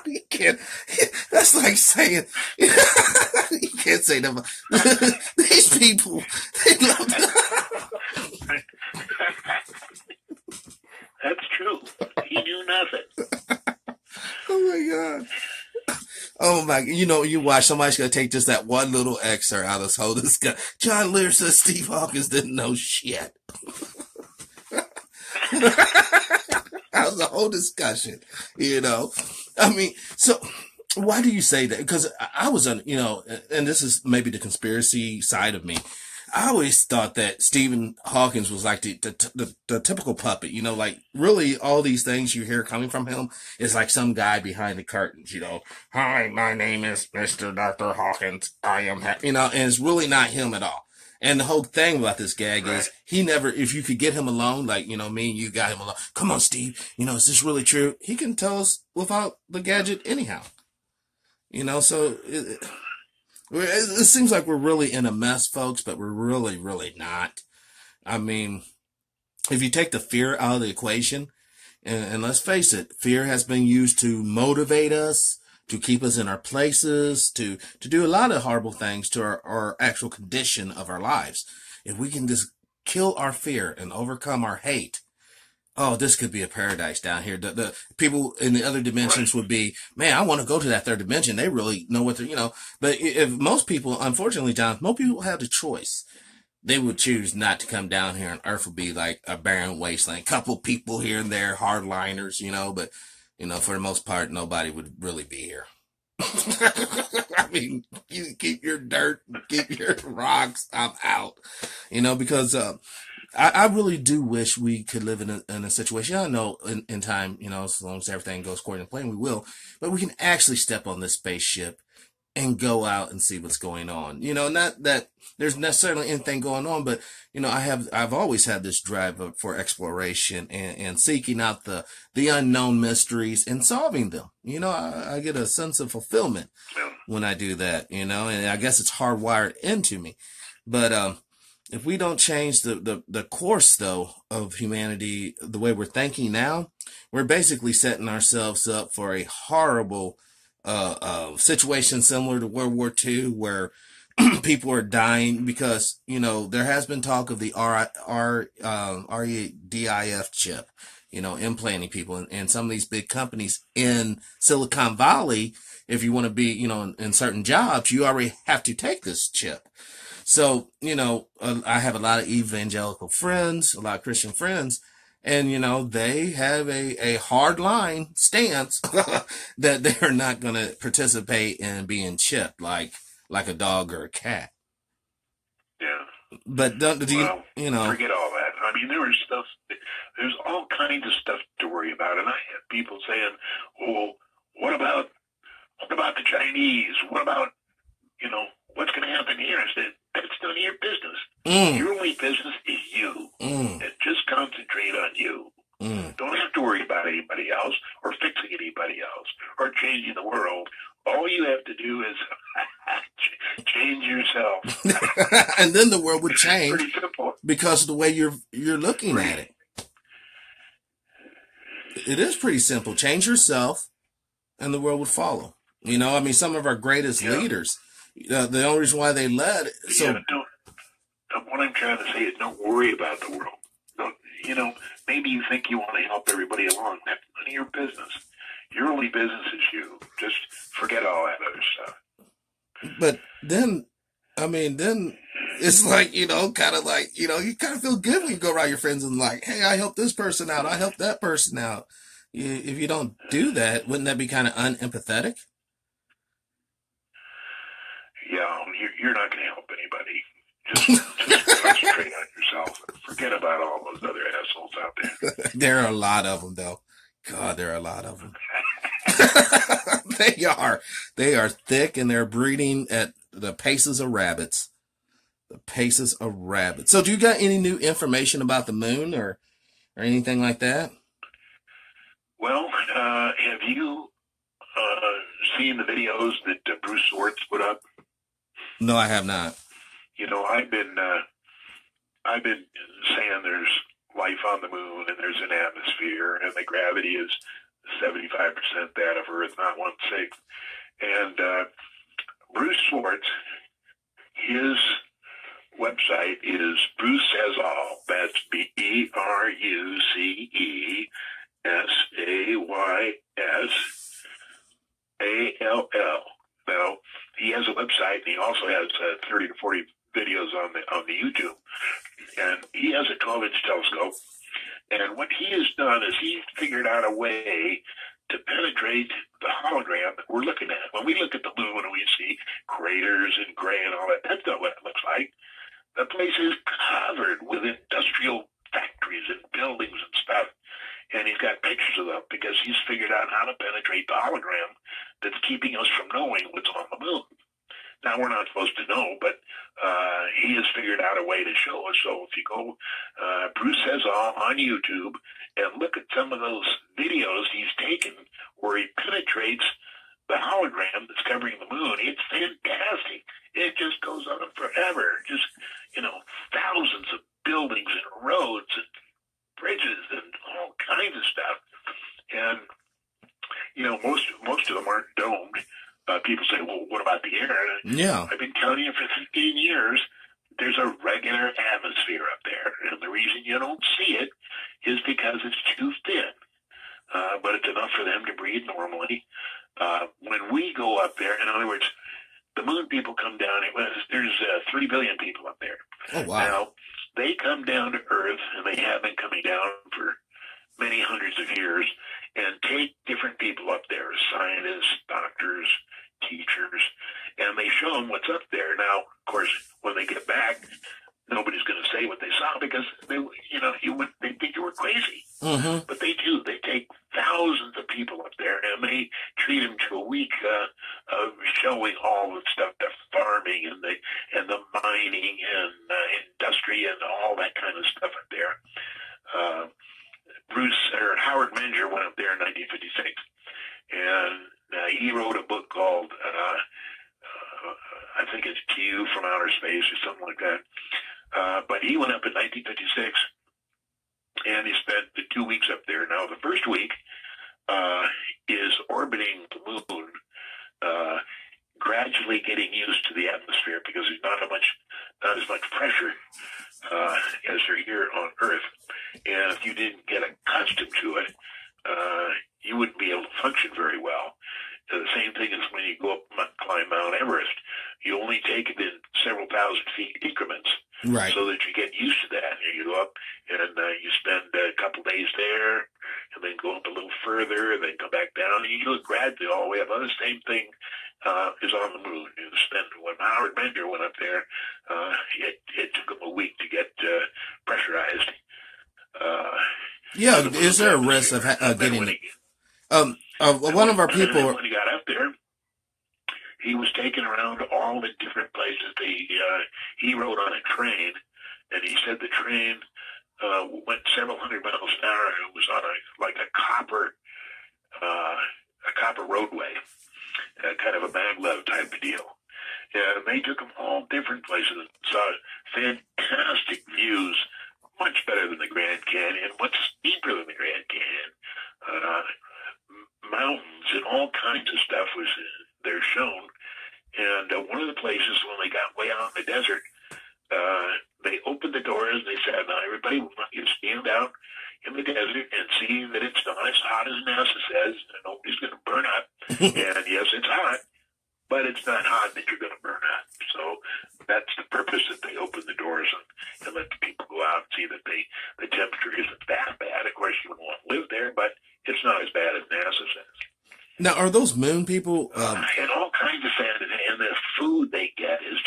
you can't. That's like saying you can't say that. These people, they love. That's true. He knew nothing. Oh my God. Oh my, you know, you watch, somebody's going to take just that one little excerpt out of this whole discussion. John Lear says Steve Hawkins didn't know shit. That was the whole discussion, you know. I mean, so why do you say that? Because I was on, you know, and this is maybe the conspiracy side of me. I always thought that Stephen Hawkins was like the typical puppet, you know, like really all these things you hear coming from him is like some guy behind the curtains, you know. Hi, my name is Mr. Dr. Hawkins. I am happy, you know, and it's really not him at all. And the whole thing about this gag is he never, if you could get him alone, like, you know, me and you got him alone. Come on, Steve. You know, is this really true? He can tell us without the gadget anyhow. You know, so it seems like we're really in a mess, folks, but we're really, really not. I mean, if you take the fear out of the equation, and let's face it, fear has been used to motivate us, to keep us in our places, to do a lot of horrible things to our actual condition of our lives. If we can just kill our fear and overcome our hate, oh, this could be a paradise down here. The people in the other dimensions would be, man, I want to go to that third dimension. They really know what they're, you know. But if most people, unfortunately, John, most people have the choice. They would choose not to come down here, and Earth would be like a barren wasteland. Couple people here and there, hardliners, you know, but, you know, for the most part, nobody would really be here. I mean, you keep your dirt, keep your rocks, I'm out, you know, because I really do wish we could live in a situation. I know in time, you know, as long as everything goes according to plan, we will, but we can actually step on this spaceship and go out and see what's going on. You know, not that there's necessarily anything going on, but, you know, I've always had this drive for exploration and seeking out the unknown mysteries and solving them. You know, I get a sense of fulfillment when I do that, you know, and I guess it's hardwired into me. But if we don't change the course, though, of humanity, the way we're thinking now, we're basically setting ourselves up for a horrible situation similar to World War II, where people are dying because, you know, there has been talk of the REDIF chip, you know, implanting people, and some of these big companies in Silicon Valley, if you want to be, you know, in certain jobs, you already have to take this chip. So, you know, I have a lot of evangelical friends, a lot of Christian friends, And, they have a hard line stance that they're not going to participate in being chipped like a dog or a cat. Yeah. But do Well, you, forget all that. I mean, there's all kinds of stuff to worry about. And I have people saying, oh, what about the Chinese? What about, what's going to happen here? I said, that's none of your business. Your only business is you. And just concentrate on you. Don't have to worry about anybody else or fixing anybody else or changing the world. All you have to do is change yourself. And then the world would change. Pretty simple. Because of the way you're looking at it. It is pretty simple. Change yourself and the world would follow. Some of our greatest leaders, the only reason why they led. What I'm trying to say is don't worry about the world. Maybe you think you want to help everybody along. That's none of your business. Your only business is you. Just forget all that other stuff. But then it's like, kind of like, you kind of feel good when you go around your friends and like, hey, I helped this person out. I helped that person out. If you don't do that, wouldn't that be kind of unempathetic? Yeah, you're not going to help anybody. Just concentrate on yourself. Forget about all those other assholes out there. There are a lot of them, though. God, there are a lot of them. They are thick and they're breeding at the paces of rabbits. The paces of rabbits. So do you got any new information about the moon or anything like that? Well, have you seen the videos that Bruce Swartz put up? No, I have not. I've been saying there's life on the moon and there's an atmosphere and the gravity is 75% that of Earth, not 1/6. And Bruce Swartz, his website is Bruce Says All. That's BruceSaysall. Now, he has a website and he also has 30 to 40 videos on the YouTube. And he has a 12-inch telescope. And what he has done is he's figured out a way to penetrate the hologram that we're looking at. When we look at the moon and we see craters and gray and all that, that's not what it looks like. The place is covered with industrial factories and buildings and stuff. And he's got pictures of them because he's figured out how to penetrate the hologram that's keeping us from knowing what's on the moon. Now, we're not supposed to know, but he has figured out a way to show us. So if you go Bruce Says All on YouTube and look at some of those videos he's taken where he penetrates the hologram that's covering the moon, it's fantastic. It just goes on forever. Just, thousands of buildings and roads and bridges and all kinds of stuff. And, most of them aren't domed. People say, well, what about the air? Yeah. I've been telling you for 15 years, there's a regular atmosphere up there. And the reason you don't see it is because it's too thin. But it's enough for them to breathe normally. When we go up there, in other words, the moon people come down, there's 3 billion people up there. Oh, wow. Now, they come down to Earth, and they have been coming down for many hundreds of years, and take different people up there, scientists, doctors, teachers, and they show them what's up there. Now, of course, when they get back, nobody's going to say what they saw because they think you were crazy. Mm-hmm. But they do. They take thousands of people up there, and they treat them to a week of showing all the stuff, the farming and the mining and industry and all that kind of stuff up there. Howard Menger went up there in 1956, and he wrote a book called I think it's Q from Outer Space or something like that. But he went up in 1956, and he spent the 2 weeks up there. Now, the first week is orbiting the moon, gradually getting used to the atmosphere because there's not as much pressure as there here on Earth. And if you didn't get accustomed to it, you wouldn't be able to function very well. The same thing as when you go up climb Mount Everest. You only take it in several thousand feet increments. Right. so that you get used to that. And you go up and you spend a couple days there, and then go up a little further, and then come back down, and you do it gradually all the way up. Well, the same thing is on the moon. You spend, when Howard Bender went up there, it took him a week to get pressurized. Yeah, is there a risk of getting? One of our people. When he got up there, he was taken around all the different places. He rode on a train, and he said the train went several hundred miles an hour. It was on a copper roadway, kind of a maglev type of deal. And they took him all different places and saw fantastic views, much better than the Grand Canyon, much steeper than the Grand Canyon. Mountains and all kinds of stuff was there shown. And one of the places, when they got way out in the desert, they opened the doors. They said, "Now, everybody, we want you to stand out in the desert and see that it's not as hot as NASA says, and nobody's going to burn up." And yes, it's hot, but it's not hot that you're going to burn up. So that's the purpose that they opened the doors and let the people go out and see that the temperature isn't that bad. Of course, you wouldn't want to live there, but it's not as bad as NASA says. Now, are those moon people? And all kinds of sand, and the food they get is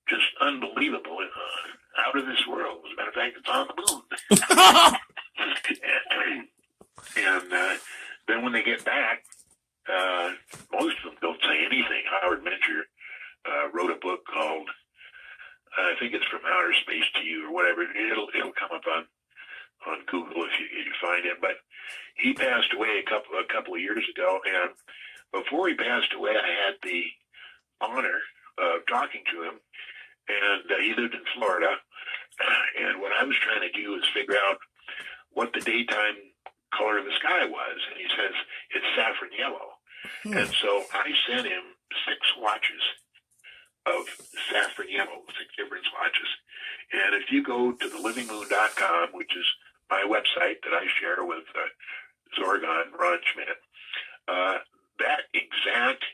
just unbelievable, out of this world. As a matter of fact, it's on the moon. and then when they get back, most of them don't say anything. Howard Mencher wrote a book called, I think it's From Outer Space to You or whatever. It'll come up on Google if you find it. But he passed away a couple of years ago, and before he passed away, I had the honor of talking to him, and he lived in Florida. And what I was trying to do is figure out what the daytime color of the sky was, and he says it's saffron yellow. And so I sent him 6 swatches of saffron yellow, 6 different swatches. And if you go to thelivingmoon.com, which is my website that I share with Zorgon, Ron Schmidt, that exact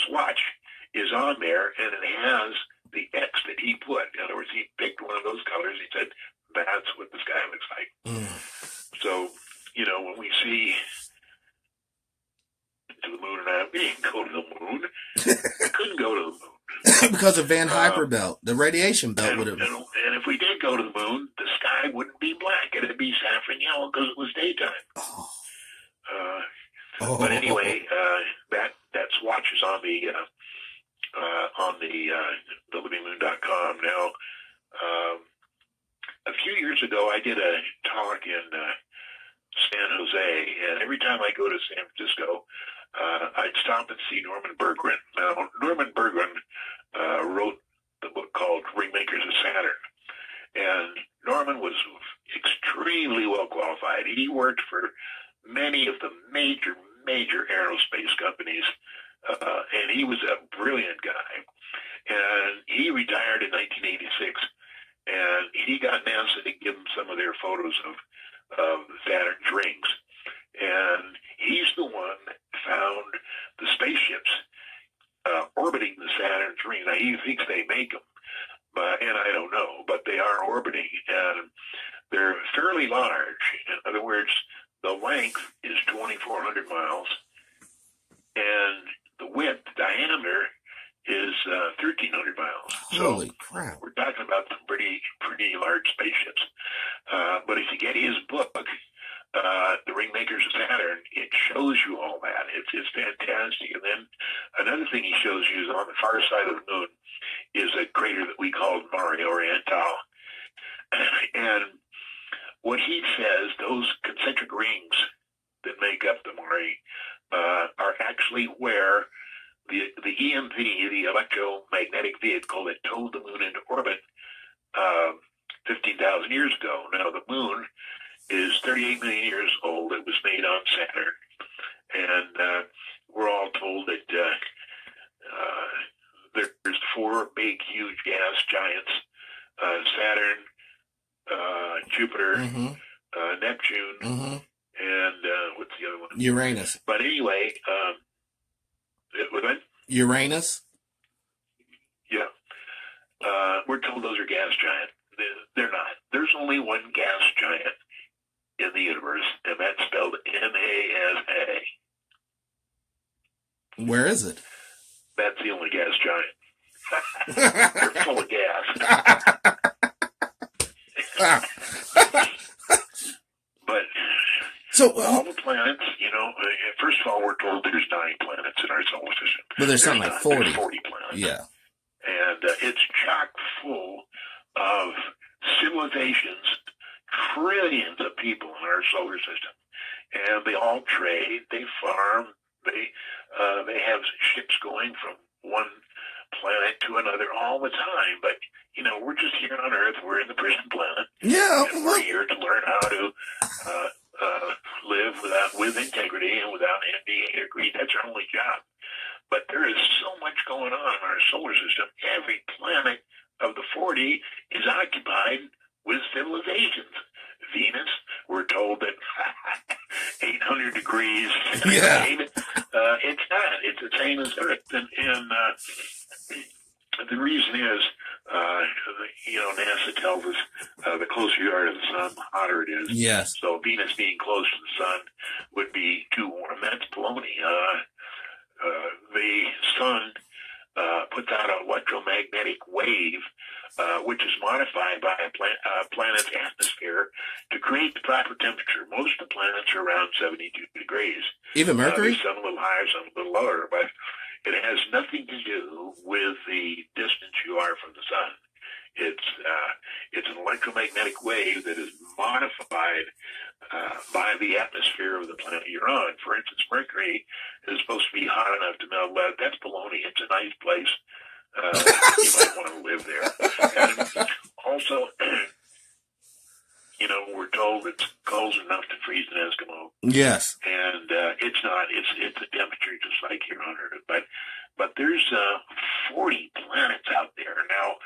swatch is on there, and it has the X that he put. In other words, he picked one of those colors. He said, "That's what the sky looks like." So, when we see to the moon, and we didn't go to the moon. We couldn't go to the moon. Because of Van Hyper belt. The radiation belt would have... And if we did go to the moon, the sky wouldn't be black. It would be saffron yellow because it was daytime. But anyway, that swatch is on the livingmoon.com. Now, a few years ago, I did a talk in San Jose, and every time I go to San Francisco, I'd stop and see Norman Berggren. Now, Norman Berggren wrote the book called Ringmakers of Saturn, and Norman was extremely well qualified. He worked for many of the major aerospace companies, and he was a brilliant guy. And he retired in 1986, and he got NASA to give him some of their photos of Saturn's rings. And he's the one that found the spaceships orbiting the Saturn's rings. Now, he thinks they make them, and I don't know, but they are orbiting, and they're fairly large. In other words, the length is 2,400 miles, and the width, the diameter, is 1,300 miles. Holy crap. We're talking about some pretty large spaceships. But if you get his book, The Ringmakers of Saturn, it shows you all that. It's fantastic. And then another thing he shows you is on the far side of the moon is a crater that we call Mare Orientale. And what he says, those concentric rings that make up the Mare are actually where the EMV, the electromagnetic vehicle that towed the moon into orbit 15,000 years ago. Now, the moon is 38 million years old. It was made on Saturn. And we're all told that there's 4 big, huge gas giants, Saturn, Jupiter, Neptune, and what's the other one? Uranus. But anyway, Uranus? We're told those are gas giants. They're not. There's only one gas giant in the universe, and that's spelled NASA. Where is it? That's the only gas giant. They're full of gas. But so all the planets, first of all, we're told there's 9 planets in our solar system. But there's something like 40. There's 40 planets. Yeah. And it's chock full of civilizations, trillions of people in our solar system. And they all trade, they farm, they have ships going from one planet to another all the time. But, we're just here on Earth. We're in the prison planet. Yeah. And we're here to learn how to live with integrity and without envy, hate, or greed. That's our only job. But there is so much going on in our solar system. Every planet of the 40 is occupied with civilizations. Venus, we're told that 800 degrees centigrade. It's not. It's the same as Earth. And the reason is, NASA tells us the closer you are to the sun, the hotter it is. Yes. So Venus being close to the sun would be too warm. That's baloney. The sun puts out an electromagnetic wave, which is modified by a planet's atmosphere to create the proper temperature. Most of the planets are around 72 degrees. Even Mercury? Some a little higher, some a little lower, but it has nothing to do with the distance you are from the sun. It's an electromagnetic wave that is modified by the atmosphere of the planet you're on. For instance, Mercury is supposed to be hot enough to melt lead. That's baloney. It's a nice place. You might want to live there. And also, we're told it's cold enough to freeze an Eskimo. Yes. And it's not. It's a temperature just like here on Earth. But there's 40 planets out there. Now,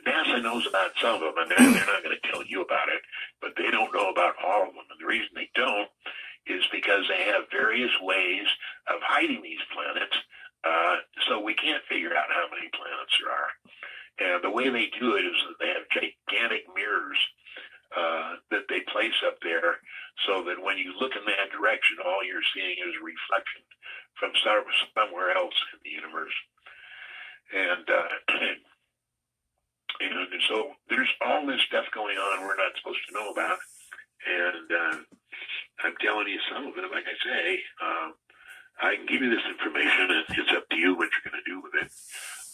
NASA knows about some of them, and they're not going to tell you about it, but they don't know about all of them. And the reason they don't is because they have various ways of hiding these planets, so we can't figure out how many planets there are. And the way they do it is that they have gigantic mirrors that they place up there so that when you look in that direction, all you're seeing is a reflection from somewhere else in the universe. And so there's all this stuff going on we're not supposed to know about. And I'm telling you some of it, like I say, I can give you this information, and it's up to you what you're going to do with it.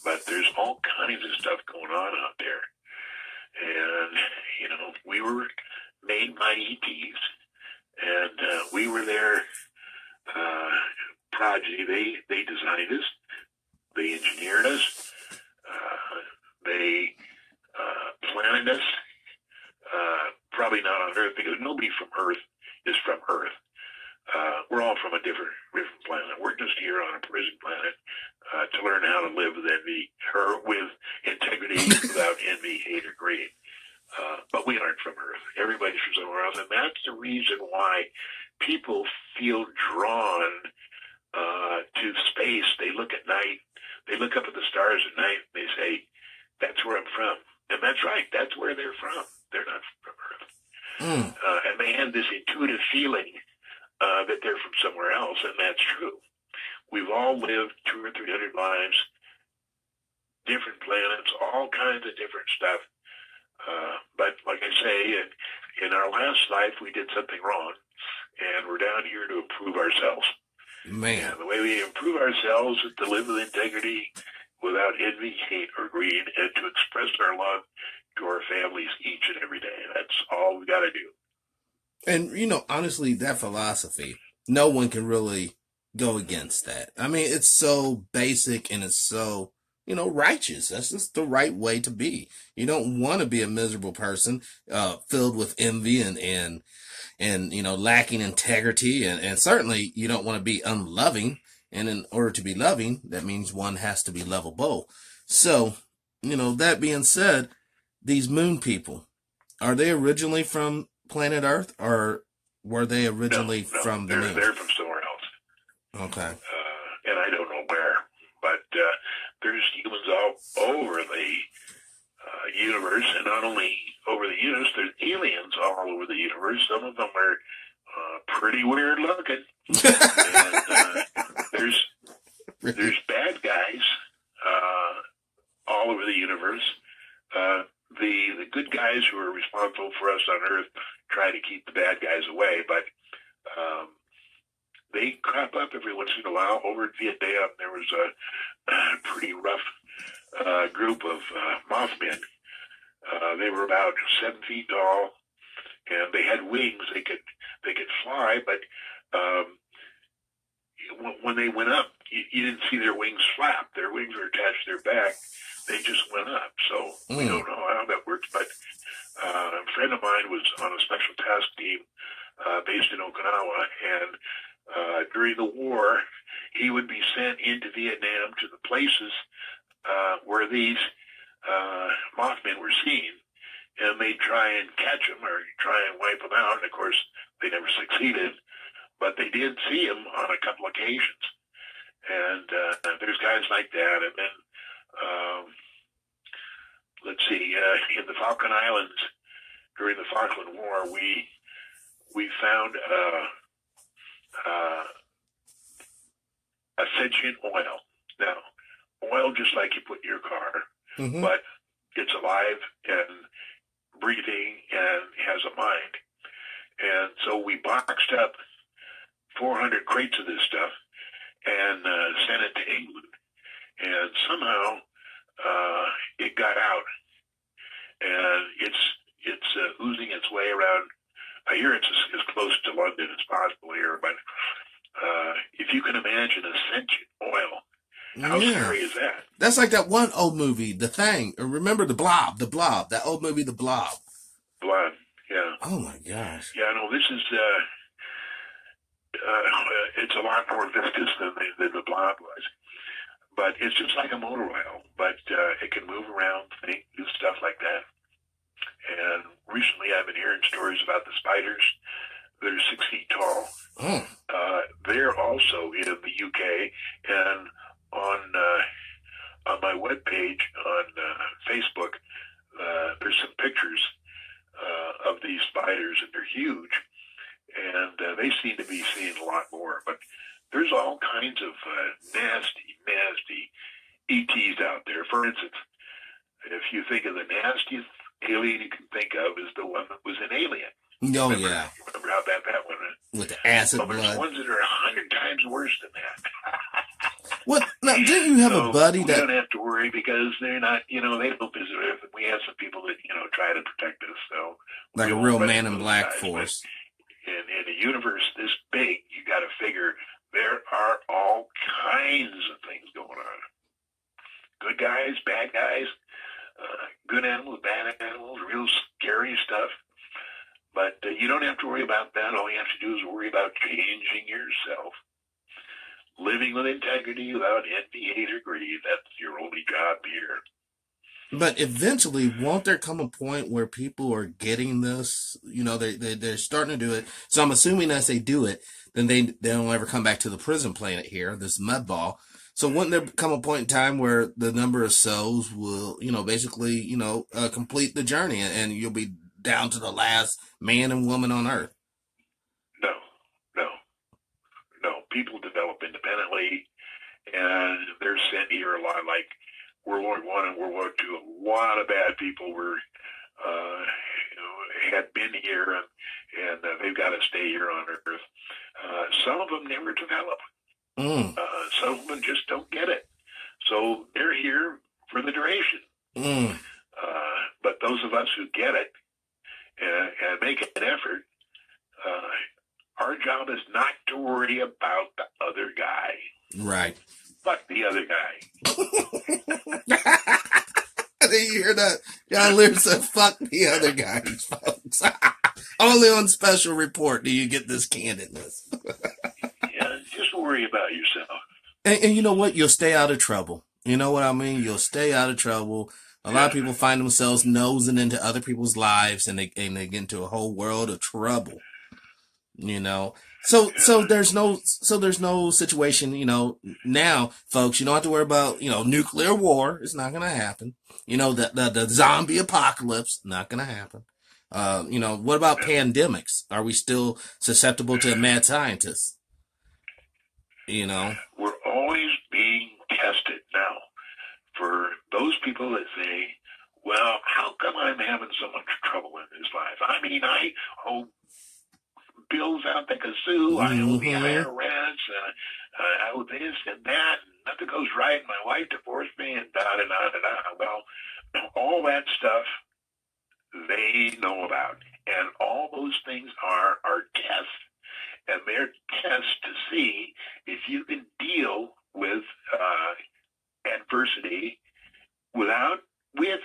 But there's all kinds of stuff going on out there. And, we were made by ETs, and we were their progeny. They designed us. They engineered us. They planted us. Probably not on Earth, because nobody from Earth is from Earth. We're all from a different planet. We're just here on a prison planet to learn how to live with envy, or with integrity, without envy, hate, or greed. But we aren't from Earth. Everybody's from somewhere else, and that's the reason why people feel drawn to space. They look at night. They look up at the stars at night, and they say, "That's where I'm from." And that's right. That's where they're from. They're not from Earth. And they have this intuitive feeling that they're from somewhere else, and that's true. We've all lived 200 or 300 lives, different planets, all kinds of different stuff. But like I say, in our last life, we did something wrong, and we're down here to improve ourselves. Man. And the way we improve ourselves is to live with integrity, without envy, hate, or greed, and to express our love to our families each and every day. That's all we got to do. And, honestly, that philosophy, no one can really go against that. I mean, it's so basic, and it's so, righteous. That's just the right way to be. You don't want to be a miserable person, filled with envy and lacking integrity. And certainly you don't want to be unloving. And in order to be loving, that means one has to be lovable. So, that being said, these moon people, are they originally from planet Earth, or were they originally from the moon? They're from somewhere else. Okay. And I don't know where, but there's humans all over universe, and not only over the universe, there's aliens all over the universe. Some of them are pretty weird looking. And there's bad guys all over the universe. The good guys who are responsible for us on Earth try to keep the bad guys away, but they crop up every once in a while. Over in Vietnam, there was a pretty rough group of Mothmen. They were about 7 feet tall, and they had wings. They could fly, but when they went up, you didn't see their wings flap. Their wings were attached to their back. They just went up. So we don't know how that works. But a friend of mine was on a special task team based in Okinawa, and during the war, he would be sent into Vietnam to the places where these Mothmen were seen, and they'd try and catch them or try and wipe them out. And of course, they never succeeded, but they did see them on a couple occasions. And there's guys like that. And then, let's see, in the Falkland Islands during the Falkland War, we found a sentient oil. Now, oil just like you put in your car, but it's alive and breathing and has a mind. And so we boxed up 400 crates of this stuff and sent it to England. And somehow it got out, and it's oozing its way around. I hear it's as close to London as possible here, but if you can imagine a sentient oil, how scary is that? That's like that one old movie, The Thing. Remember The Blob, that old movie, The Blob. Blood, yeah. Oh my gosh. Yeah, no, this is, it's a lot more viscous than the Blob was. But it's just like a motor oil, but it can move around, think, do stuff like that. And recently I've been hearing stories about the spiders that are 6 feet tall. They're also in the UK, and on my webpage on Facebook, there's some pictures of these spiders, and they're huge, and they seem to be seeing a lot more. But there's all kinds of nasty ETs out there. For instance, if you think of the nastiest alien you can think of is the one that was an Alien. Oh, remember how bad that one is? With the acid blood. There's ones that are 100 times worse than that. What? Now, didn't you have a buddy that... We don't have to worry because they're not, they don't visit Earth. We have some people that, try to protect us. So like a real Man in Black force. In a universe this big, you got to figure there are all kinds of things going on. Good guys, bad guys, good animals, bad animals, real scary stuff. But you don't have to worry about that. All you have to do is worry about changing yourself. Living with integrity without envy, hate, or greed. That's your only job here. But eventually, won't there come a point where people are getting this? They're starting to do it. So I'm assuming as they do it, then they don't ever come back to the prison planet here, this mud ball. So wouldn't there come a point in time where the number of souls will, basically, complete the journey, and you'll be down to the last man and woman on Earth? No. People develop independently, and they're sent here a lot, like World War I and World War II. A lot of bad people were, had been here, and they've got to stay here on Earth. Some of them never develop. Some of them just don't get it. So they're here for the duration. But those of us who get it and make an effort, our job is not to worry about the other guy. Right. Fuck the other guy. Did you hear that? John Lear said, fuck the other guys, folks. Only on special report do you get this candidness. Yeah, just worry about yourself. And you know what? You'll stay out of trouble. You know what I mean? You'll stay out of trouble. A lot of people find themselves nosing into other people's lives, and they get into a whole world of trouble. So there's no situation, now, folks, you don't have to worry about, nuclear war. It's not going to happen. The zombie apocalypse, not going to happen. What about pandemics? Are we still susceptible to mad scientists? We're always being tested now. For those people that say, well, how come I'm having so much trouble in this life? I mean, I owe bills out the kazoo, I owe the IRS, I owe this and that, and nothing goes right, my wife divorced me, and da-da-da-da-da. Well, all that stuff they know about. And all those things are tests. And they're tests to see if you can deal with adversity with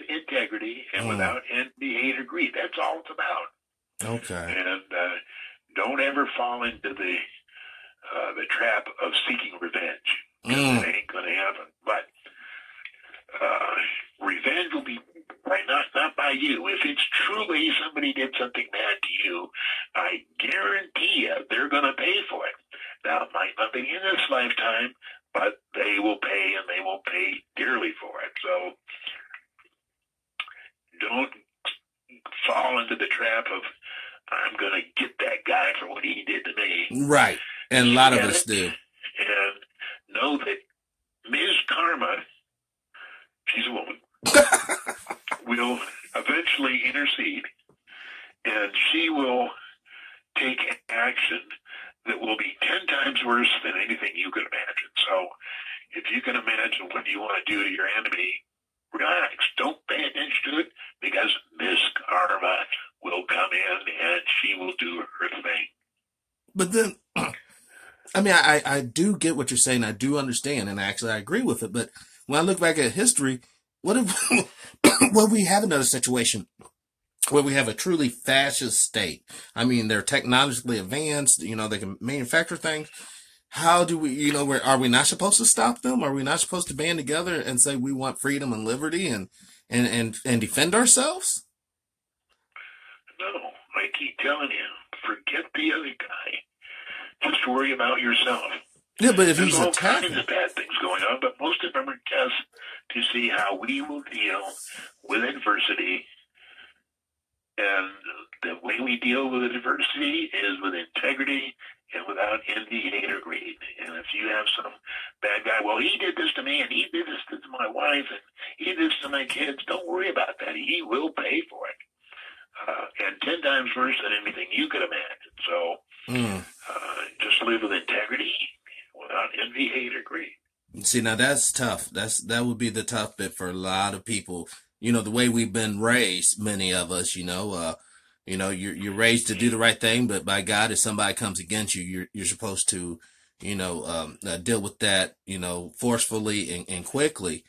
integrity and without envy, hate, or greed. That's all it's about. Okay. And don't ever fall into the trap of seeking revenge. It ain't going to happen. But revenge will be not by you. If it's truly somebody did something bad to you, I guarantee you they're going to pay for it. Now, it might not be in this lifetime, but they will pay, and they will pay dearly for it. So don't fall into the trap of, I'm going to get that guy for what he did to me. Right. And a lot of us do. And know that Ms. Karma, she's a woman, will eventually intercede, and she will take action that will be 10 times worse than anything you could imagine. So if you can imagine what you want to do to your enemy, relax. Don't pay attention to it, because Miss Karma will come in and she will do her thing. But then, I mean, I do get what you're saying. I do understand, and actually I agree with it. But when I look back at history, what if we have another situation where we have a truly fascist state? I mean, they're technologically advanced, they can manufacture things. How do we, are we not supposed to stop them? Are we not supposed to band together and say we want freedom and liberty and defend ourselves? No, I keep telling you, forget the other guy. Just worry about yourself. Yeah, but if There's he's attacking, all kinds of bad things going on, but most of them are tests to see how we will deal with adversity. And the way we deal with adversity is with integrity and without envy, hate, or greed. And if you have some bad guy, well, he did this to me, and he did this to my wife, and he did this to my kids, don't worry about that. He will pay for it. And 10 times worse than anything you could imagine. So just live with integrity without envy, hate, or greed. See, now that's tough. That would be the tough bit for a lot of people. The way we've been raised, many of us, you're raised to do the right thing, but by God, if somebody comes against you, you're supposed to, deal with that, forcefully and quickly.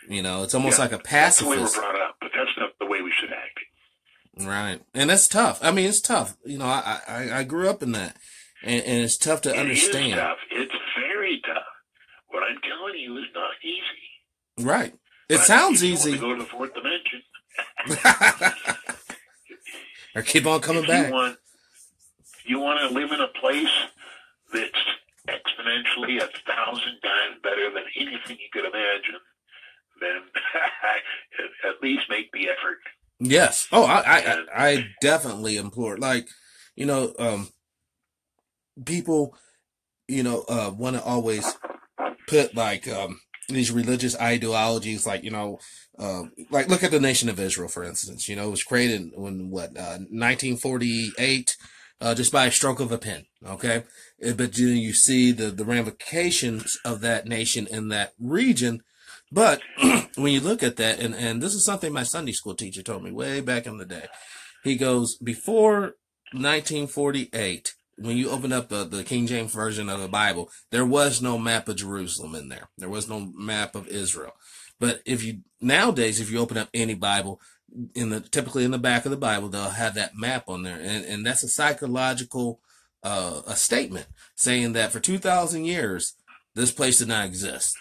It's almost like a pacifist. That's the way we're brought up, but that's not the way we should act. Right. And that's tough. I mean, it's tough. I grew up in that, and it's tough to understand. It is tough. It's very tough. What I'm telling you is not easy. Right. It sounds easy. You want to go to the fourth dimension. Or keep on coming back. You want to live in a place that's exponentially 1,000 times better than anything you could imagine, then at least make the effort. Yes. Oh, I definitely implore. Like, people, want to always put like these religious ideologies, like like look at the nation of Israel, for instance. It was created in 1948, just by a stroke of a pen. Okay, but you see the ramifications of that nation in that region. But when you look at that, and this is something my Sunday school teacher told me way back in the day. He goes, before 1948, when you open up the King James Version of the Bible, there was no map of Jerusalem in there. There was no map of Israel. But nowadays, if you open up any Bible, typically in the back of the Bible, they'll have that map on there. And that's a psychological a statement saying that for 2,000 years, this place did not exist.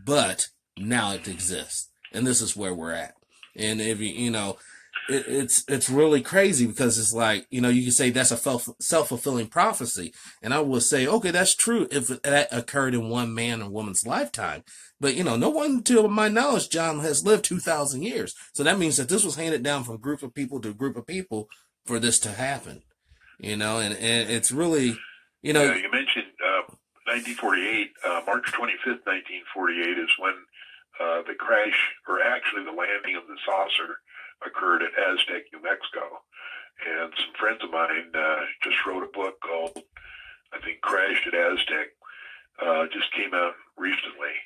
But now it exists. And this is where we're at. And if it's really crazy because it's like, you know, you can say that's a self-fulfilling prophecy. And I would say, okay, that's true if that occurred in one man or woman's lifetime. But, you know, no one, to my knowledge, John, has lived 2,000 years. So that means that this was handed down from group of people to group of people for this to happen, you know, and it's really, you know. Yeah, you mentioned 1948, March 25th, 1948 is when the crash, or actually the landing of the saucer, occurred at Aztec, New Mexico. And some friends of mine just wrote a book called, I think, Crashed at Aztec, just came out recently.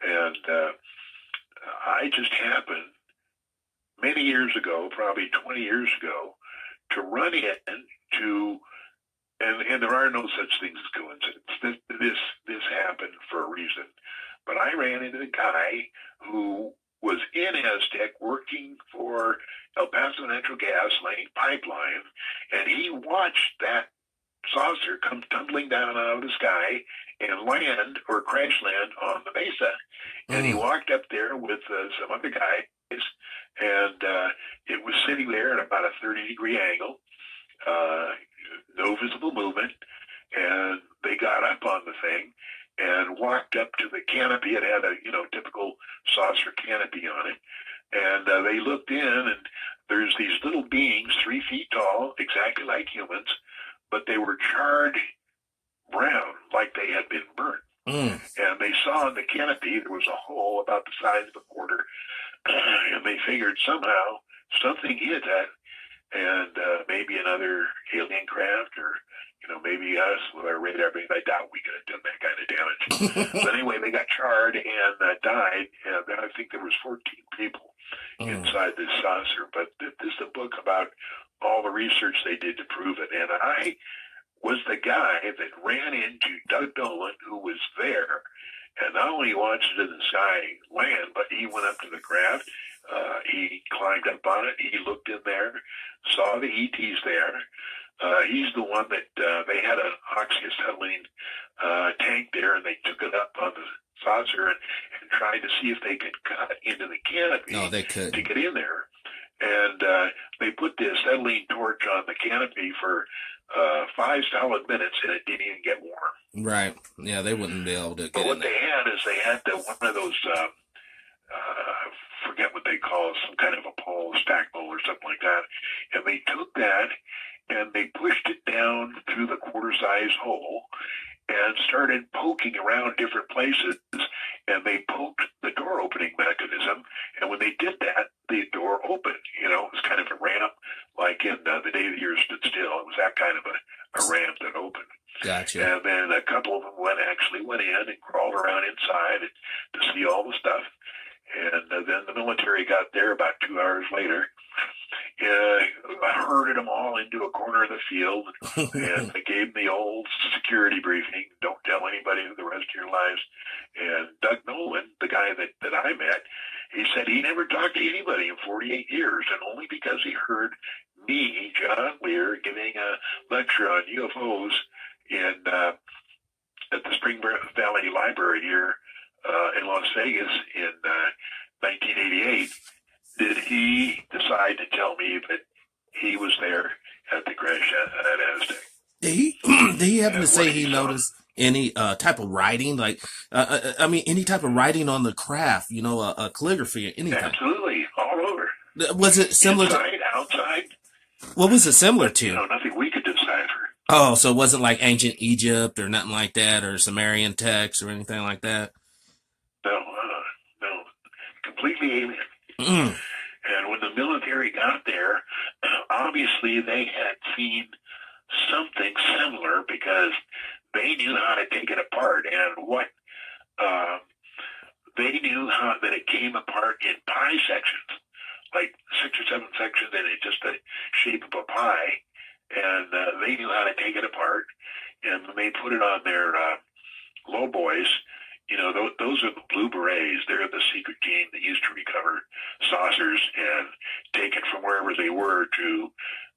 And I just happened many years ago, probably 20 years ago, to run into, and there are no such things as coincidence. This happened for a reason. But I ran into a guy who was in Aztec working for El Paso Natural Gas laying pipeline, and he watched that saucer come tumbling down out of the sky and land, or crash land, on the mesa. And he walked up there with some other guys, and it was sitting there at about a 30-degree angle, no visible movement, and they got up on the thing and walked up to the canopy. It had a, you know, typical saucer canopy on it. And they looked in, and there's these little beings 3 feet tall, exactly like humans, but they were charred brown, like they had been burnt. And they saw in the canopy there was a hole about the size of a quarter, and they figured somehow something hit that, and maybe another alien craft, or, you know, maybe us with our radar beam. I doubt we could have done that kind of damage. But anyway, they got charred and died, and I think there was 14 people inside this saucer. But this is a book about all the research they did to prove it. And I was the guy that ran into Doug Nolan, who was there, and not only watched it in the sky land, but he went up to the craft. He climbed up on it. He looked in there, saw the ETs there. He's the one that they had an oxyacetylene tank there, and they took it up on the saucer and tried to see if they could cut into the canopy. No, they could to get in there. And they put the acetylene torch on the canopy for 5 solid minutes, and it didn't even get warm. Right. Yeah, they wouldn't be able to get But what in there. they had is they had one of those, forget what they call it, some kind of a pole, stack pole or something like that. And they took that and they pushed it down through the quarter-size hole and started poking around different places, and they poked the door opening mechanism. And when they did that, the door opened. You know, it was kind of a ramp, like in The Day the Earth Stood Still. It was that kind of a ramp that opened. Gotcha. And then a couple of them actually went in and crawled around inside to see all the stuff. And then the military got there about 2 hours later. I herded them all into a corner of the field, and I gave them the old security briefing: don't tell anybody for the rest of your lives. And Doug Nolan, the guy that I met, he said he never talked to anybody in 48 years, and only because he heard me, John Lear, giving a lecture on UFOs at the Spring Valley Library here in Las Vegas in 1988, did he decide to tell me that he was there at the crash at Aztec. Did he happen to say he noticed any type of writing, like I mean, any type of writing on the craft, you know, a calligraphy or anything? Absolutely, all over. Was it similar inside, outside? What was it similar to? You know, nothing we could decipher. Oh, so it wasn't like ancient Egypt or nothing like that, or Sumerian text or anything like that? No, completely alien. And when the military got there, obviously they had seen something similar, because they knew how to take it apart, and what they knew how that it came apart in pie sections, like 6 or 7 sections, and it's just the shape of a pie. And they knew how to take it apart, and when they put it on their low boys, you know, those are the Blue Berets. They're the secret team that used to recover saucers and take it from wherever they were to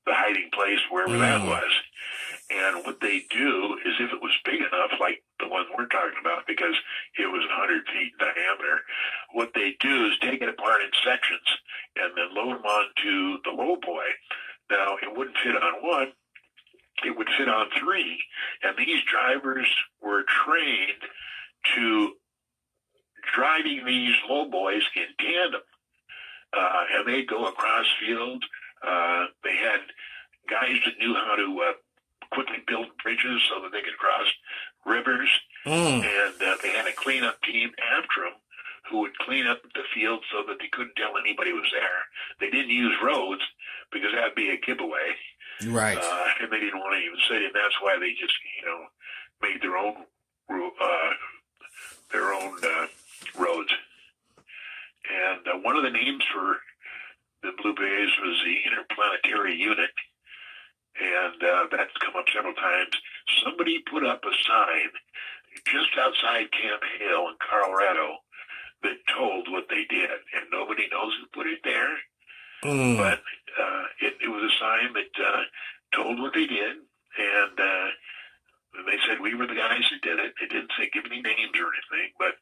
the hiding place, wherever that was. And what they do is, if it was big enough, like the one we're talking about, because it was 100 feet in diameter, what they do is take it apart in sections and then load them onto the low boy. Now, it wouldn't fit on one. It would fit on three. And these drivers were trained to driving these low boys in tandem. And they'd go across fields. They had guys that knew how to quickly build bridges so that they could cross rivers. And they had a cleanup team after them who would clean up the field so that they couldn't tell anybody was there. They didn't use roads because that would be a giveaway. Right. And they didn't want to even say it. And that's why they just, made their own roads. And one of the names for the Blue Bays was the Interplanetary Unit. And that's come up several times. Somebody put up a sign just outside Camp Hale in Colorado that told what they did. And nobody knows who put it there. But it was a sign that told what they did. And they said we were the guys that did it. It didn't say give any names or anything, but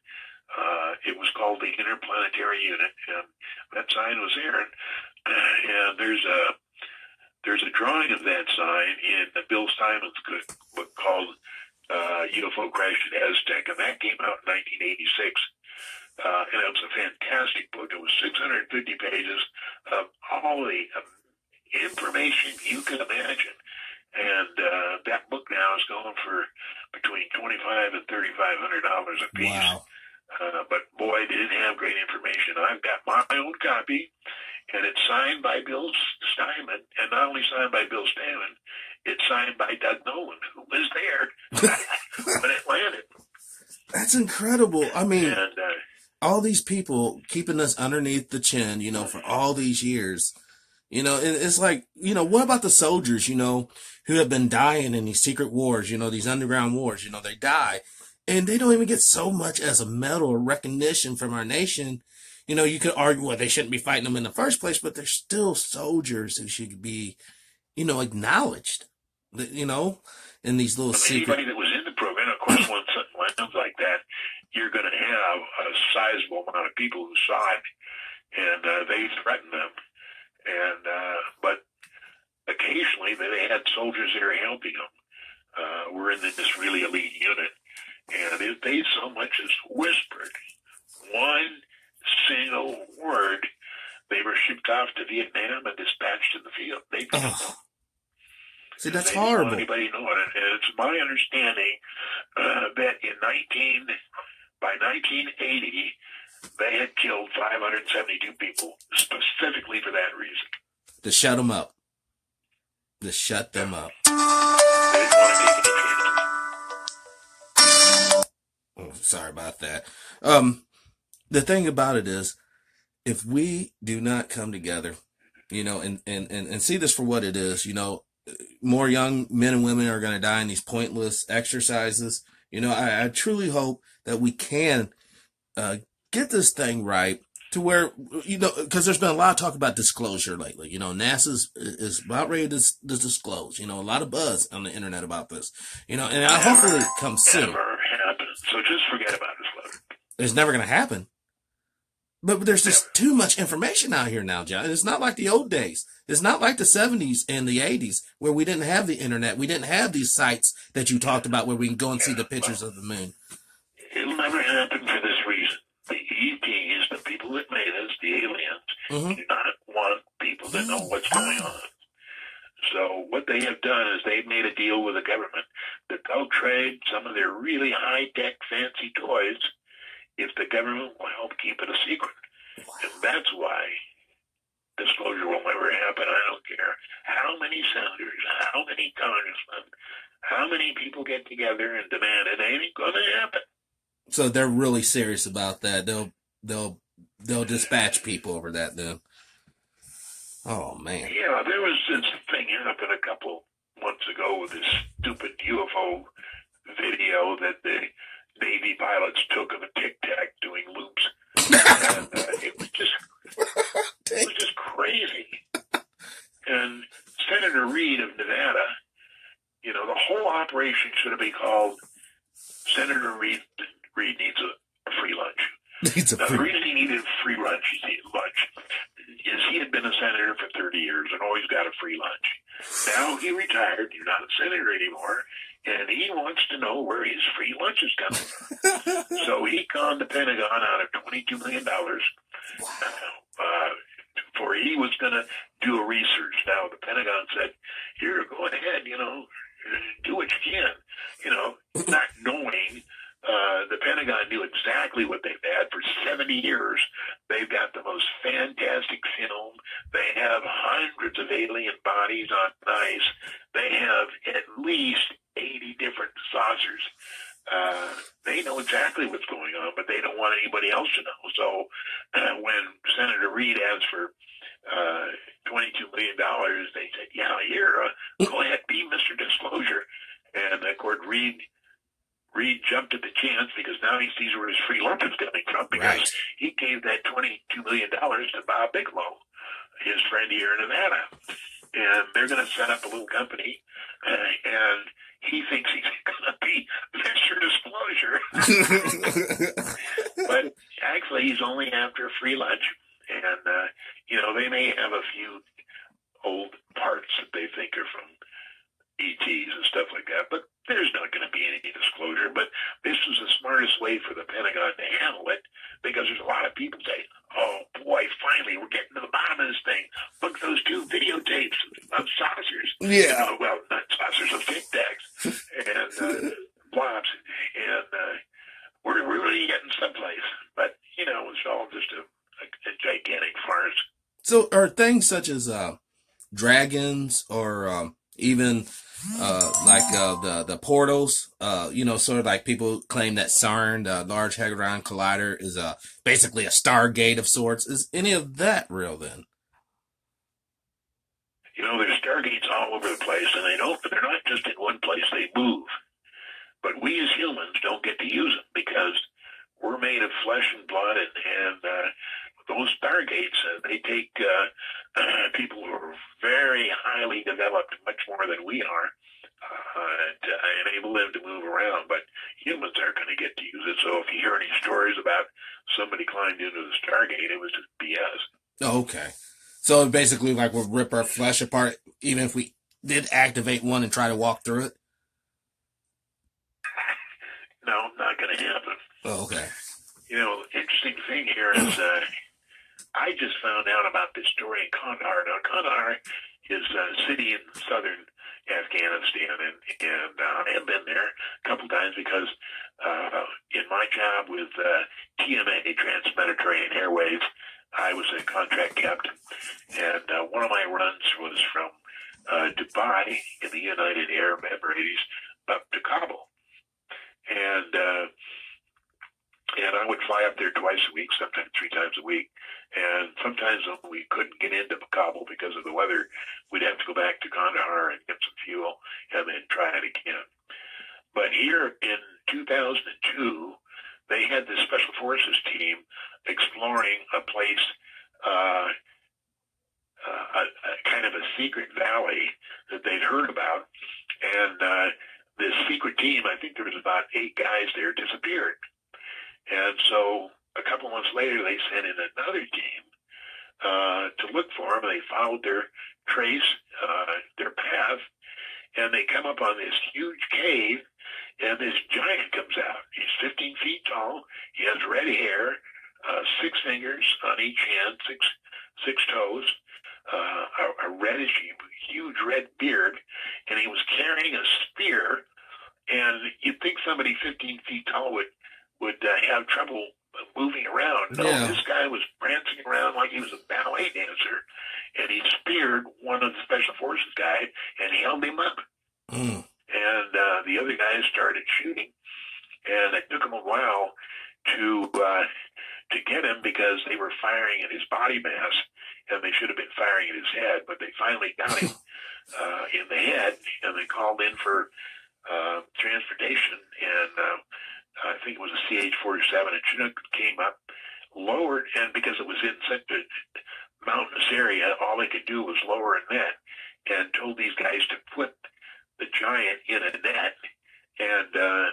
it was called the Interplanetary Unit. And that sign was there. And there's a drawing of that sign in Bill Simon's book called UFO Crash at Aztec, and that came out in 1986. And it was a fantastic book. It was 650 pages of all the information you could imagine. And that book now is going for between $2,500 and $3,500 a piece. Wow. But boy, did it have great information. I've got my own copy, and it's signed by Bill Steinman, and not only signed by Bill Steinman, it's signed by Doug Nolan, who was there when it landed. That's incredible. I mean, and, all these people keeping us underneath the chin, for all these years. It's like, what about the soldiers, who have been dying in these secret wars, these underground wars, they die. And they don't even get so much as a medal or recognition from our nation. You could argue, well, they shouldn't be fighting them in the first place, but they're still soldiers who should be, acknowledged, in these little secret. Anybody that was in the program, of course, when something lands like that, you're going to have a sizable amount of people who saw it, and they threatened them. And but occasionally they had soldiers there helping them. We're in this really elite unit. And if they so much as whispered one single word, they were shipped off to Vietnam and dispatched in the field. They didn't know. See, that's they horrible. Didn't want anybody knowing it. And it's my understanding that by 1980, they had killed 572 people specifically for that reason. To shut them up. To shut them up. They didn't want to take any chances. Oh, sorry about that. The thing about it is, if we do not come together, and see this for what it is, more young men and women are going to die in these pointless exercises. I truly hope that we can get this thing right to where, because there's been a lot of talk about disclosure lately. NASA is about ready to disclose, a lot of buzz on the internet about this, and hopefully it comes soon. Never happened. So just forget about disclosure. It's never going to happen. But there's just too much information out here now, John. It's not like the old days. It's not like the 70s and the 80s where we didn't have the internet. We didn't have these sites that you talked about where we can go and see the pictures of the moon. It'll never happen for this reason. The ETs, the people that made us, the aliens, do not want people to know what's going on. So what they have done is they've made a deal with the government that they'll trade some of their really high-tech fancy toys if the government will help keep it a secret. And that's why disclosure will never happen. I don't care how many senators, how many congressmen, how many people get together and demand it. Ain't going to happen. So they're really serious about that. They'll dispatch people over that then. Oh man. Yeah, there was this thing happened a couple months ago with this stupid UFO video that the Navy pilots took of a Tic Tac doing loops, and it was just crazy. And Senator Reid of Nevada, the whole operation should have been called Senator Reid needs a free lunch. Now, the reason he needed free lunch is he had been a senator for 30 years and always got a free lunch. Now he retired, he's not a senator anymore, and he wants to know where his free lunch is coming from. So he conned the Pentagon out of $22 million. For he was going to do a research. Now the Pentagon said, "Here, go ahead, do what you can," not knowing. The Pentagon knew exactly what they've had for 70 years. They've got the most fantastic film. They have hundreds of alien bodies on ice. They have at least 80 different saucers. They know exactly what's going on, but they don't want anybody else to know. So when Senator Reid asked for $22 million, they said, "Yeah, here, go ahead, be Mr. Disclosure." And of course, Reid jumped at the chance because now he sees where his free lunch is coming from, because he gave that $22 million to Bob Bigelow, his friend here in Nevada. And they're going to set up a little company, and he thinks he's going to be Mr. Disclosure. But actually, he's only after a free lunch. And, they may have a few old parts that they think are from ETs and stuff like that, but there's not going to be any disclosure. But this was the smartest way for the Pentagon to handle it, because there's a lot of people saying, "Oh boy, finally we're getting to the bottom of this thing. Look at those 2 videotapes of saucers." Yeah. Well, not saucers, of Tic Tacs and blobs, and we're really getting someplace. But it's all just a gigantic farce. So are things such as dragons or even like the portals, sort of like people claim that CERN, the Large Hadron Collider, is basically a stargate of sorts. Is any of that real then? There's stargates all over the place, and they're not just in one place, they move. But we as humans don't get to use them because we're made of flesh and blood, and those stargates, they take people who are very highly developed, much more than we are, to enable them to move around. But humans aren't going to get to use it. So if you hear any stories about somebody climbed into the stargate, it was just BS. Oh, okay. So basically, like, we'll rip our flesh apart, even if we did activate one and try to walk through it? No, not going to happen. Oh, okay. The interesting thing here is I just found out about this story in Kandahar. Now, Kandahar is a city in southern Afghanistan, and I have been there a couple times because in my job with TMA, Trans-Mediterranean Airways, I was a contract captain, and one of my runs was from Dubai in the United Arab Emirates up to Kabul. And I would fly up there twice a week, sometimes 3 times a week. And sometimes when we couldn't get into Kabul because of the weather, we'd have to go back to Kandahar and get some fuel and then try it again. But here in 2002, they had this Special Forces team exploring a place, a kind of a secret valley that they'd heard about. And this secret team, I think there was about 8 guys there, disappeared. And so a couple months later, they sent in another team to look for them. They followed their trace, their path, and they come up on this huge cave, and this giant comes out. He's 15 feet tall. He has red hair, 6 fingers on each hand, six toes, a reddish, huge red beard, and he was carrying a spear. And you'd think somebody 15 feet tall would have trouble moving around. No, Yeah. This guy was prancing around like he was a ballet dancer, and he speared one of the Special Forces guys and held him up. Mm. And the other guys started shooting, and it took them a while to get him because they were firing at his body mass, and they should have been firing at his head, but they finally got him in the head, and they called in for transportation, and I think it was a CH-47. It Chinook came up, lowered, and because it was in such a mountainous area, all they could do was lower a net, and told these guys to put the giant in a net. And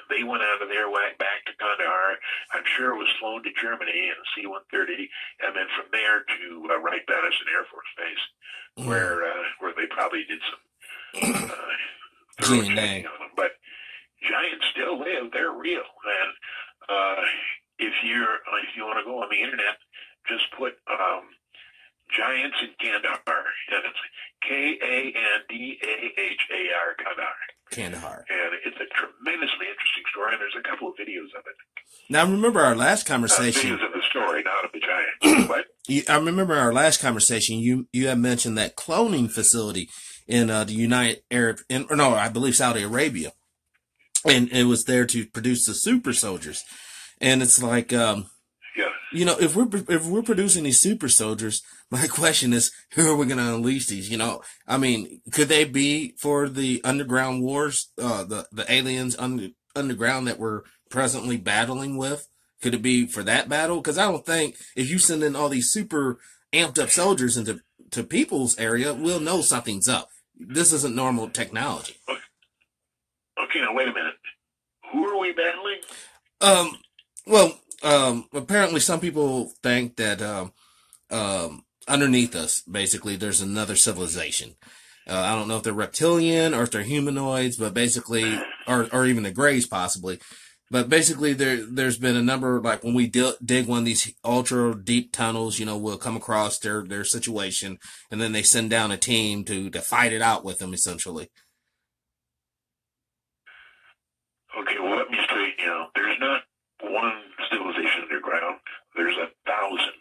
they went out of there, went back to Kandahar. I I'm sure it was flown to Germany in a C-130, and then from there to Wright-Patterson Air Force Base, where they probably did some thorough training on them. But giants still live; they're real. And if you want to go on the internet, just put giants in Kandahar, and it's Kandahar, Kandahar. And it's a tremendously interesting story, and there's a couple of videos of it. Now, remember our last conversation. Videos of the story, not of the giants. What? I remember our last conversation. You had mentioned that cloning facility in the United Arab, I believe Saudi Arabia, and it was there to produce the super soldiers. And it's like, you know, if we're producing these super soldiers, my question is, who are we going to unleash these? You know, I mean, could they be for the underground wars, the aliens underground that we're presently battling with? Could it be for that battle? Because I don't think if you send in all these super amped up soldiers into people's area, we'll know something's up. This isn't normal technology. Okay, now wait a minute. Who are we battling? Apparently some people think that underneath us, basically, there's another civilization. I don't know if they're reptilian or if they're humanoids, but basically, or even the Greys possibly. But basically, there's been a number, like when we dig one of these ultra deep tunnels, you know, we'll come across their situation, and then they send down a team to fight it out with them, essentially. Okay, well, let me straighten you out. There's not one civilization underground. There's 1,000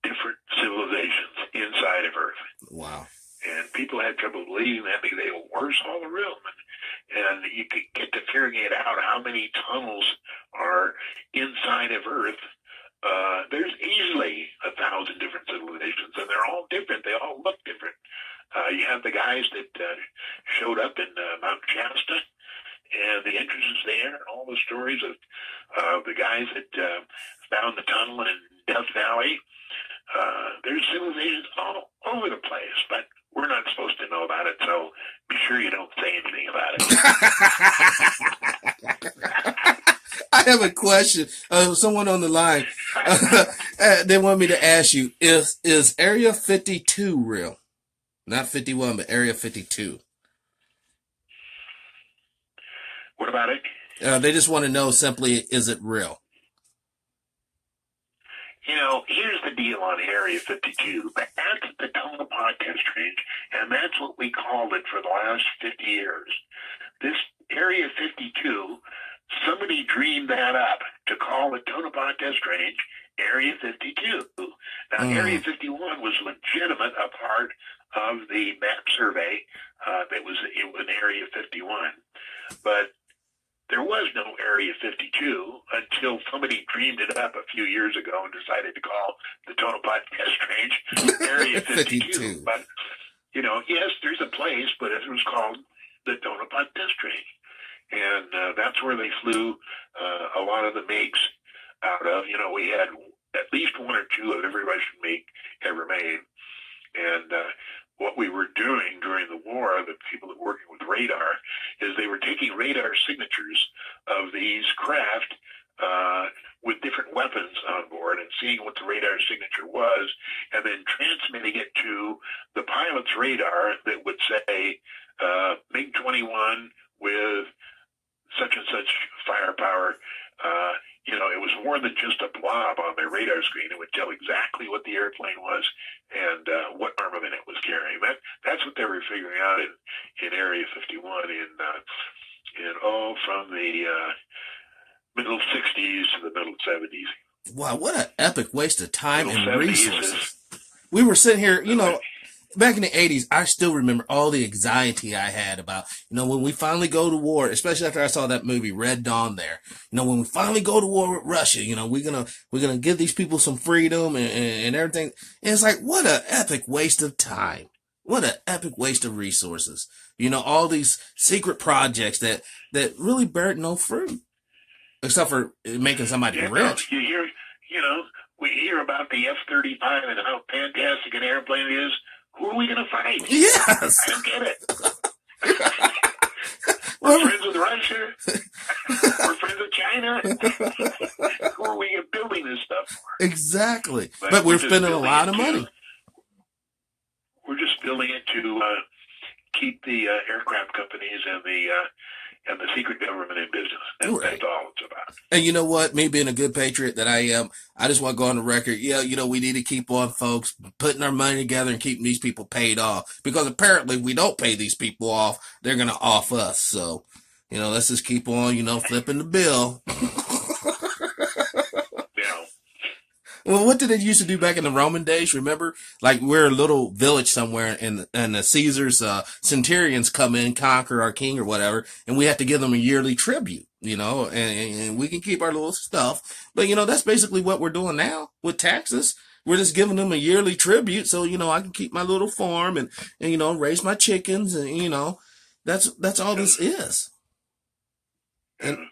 different civilizations inside of Earth. Wow. And people had trouble believing that because they were all the room. And you could get to figuring it out how many tunnels are inside of Earth. There's easily 1,000 different civilizations, and they're all different. They all look different. You have the guys that showed up in Mount Shasta, and the entrances there, and all the stories of the guys that found the tunnel in Death Valley. There's civilizations all over the place, but we're not supposed to know about it, so be sure you don't say anything about it. I have a question. Someone on the line, they want me to ask you, is Area 52 real? Not 51, but Area 52. What about it? They just want to know simply, is it real? You know, here's the deal on Area 52. That's the Tonopah test range, and that's what we called it for the last 50 years. This Area 52, somebody dreamed that up to call the Tonopah test range Area 52. Now, Area 51 was legitimate a part of the map survey. It was in Area 51. But there was no Area 52 until somebody dreamed it up a few years ago and decided to call the Tonopah test range Area 52. But, you know, yes, there's a place, but it was called the Tonopah test range. And that's where they flew a lot of the MiGs out of. You know, we had at least one or two of every Russian MiG ever made. And what we were doing during the war, the people that were working with radar, is they were taking radar signatures of these craft with different weapons on board and seeing what the radar signature was, and then transmitting it to the pilot's radar that would say MiG-21 with such and such firepower. You know, it was more than just a blob on their radar screen. It would tell exactly what the airplane was and what armament it was carrying. That's what they were figuring out in Area 51 from the middle 60s to the middle 70s. Wow, what an epic waste of time and resources. We were sitting here, you know, back in the 80s, I still remember all the anxiety I had about, you know, when we finally go to war, especially after I saw that movie Red Dawn there, you know, when we finally go to war with Russia, you know, we're going to give these people some freedom and everything. And it's like, what an epic waste of time. What an epic waste of resources. You know, all these secret projects that really bear no fruit, except for making somebody rich. You hear, you know, we hear about the F-35 and how fantastic an airplane it is. Who are we going to fight? Yes. I don't get it. We're friends with Russia. We're friends with China? Who are we building this stuff for? Exactly. But we're spending a lot of money. We're just building it to keep the aircraft companies and the secret government in business. That's all it's about. And you know what? Me being a good patriot that I am, I just want to go on the record. Yeah, we need to keep on, folks, putting our money together and keeping these people paid off. Because apparently we don't pay these people off, they're going to off us. So, let's just keep on, flipping the bill. Well, what did they used to do back in the Roman days? Remember, like we're a little village somewhere, and the Caesar's centurions come in, conquer our king or whatever, and we have to give them a yearly tribute, and we can keep our little stuff. But that's basically what we're doing now with taxes. We're just giving them a yearly tribute, so I can keep my little farm and raise my chickens, and that's all this is. And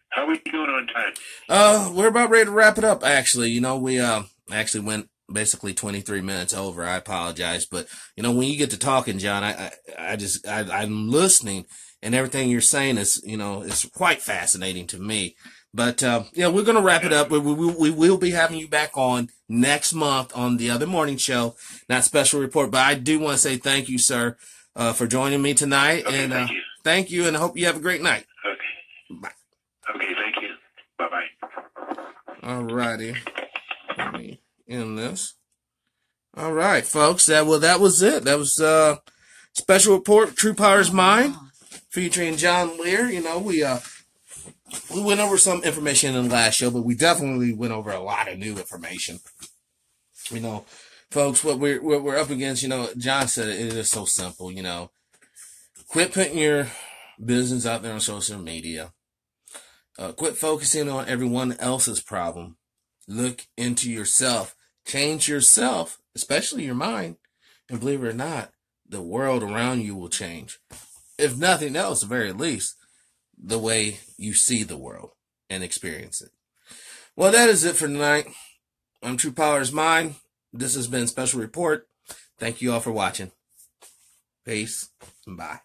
how are we doing on time? We're about ready to wrap it up, actually. We actually went basically 23 minutes over. I apologize. But, when you get to talking, John, I'm listening, and everything you're saying is, is quite fascinating to me. But, we're going to wrap it up. We will be having you back on next month on the other morning show, not special report. But I do want to say thank you, sir, for joining me tonight. Okay, and thank you, and I hope you have a great night. Okay. Bye. Okay, thank you. Bye-bye. All righty. Let me end this. All right, folks. That was it. That was special report, Truepowerismine, featuring John Lear. We went over some information in the last show, but we definitely went over a lot of new information. Folks, what we're up against, John said it is so simple, Quit putting your business out there on social media. Quit focusing on everyone else's problem. Look into yourself. Change yourself, especially your mind. And believe it or not, the world around you will change. If nothing else, at the very least, the way you see the world and experience it. Well, that is it for tonight. I'm Truepowerismine. This has been Special Report. Thank you all for watching. Peace and bye.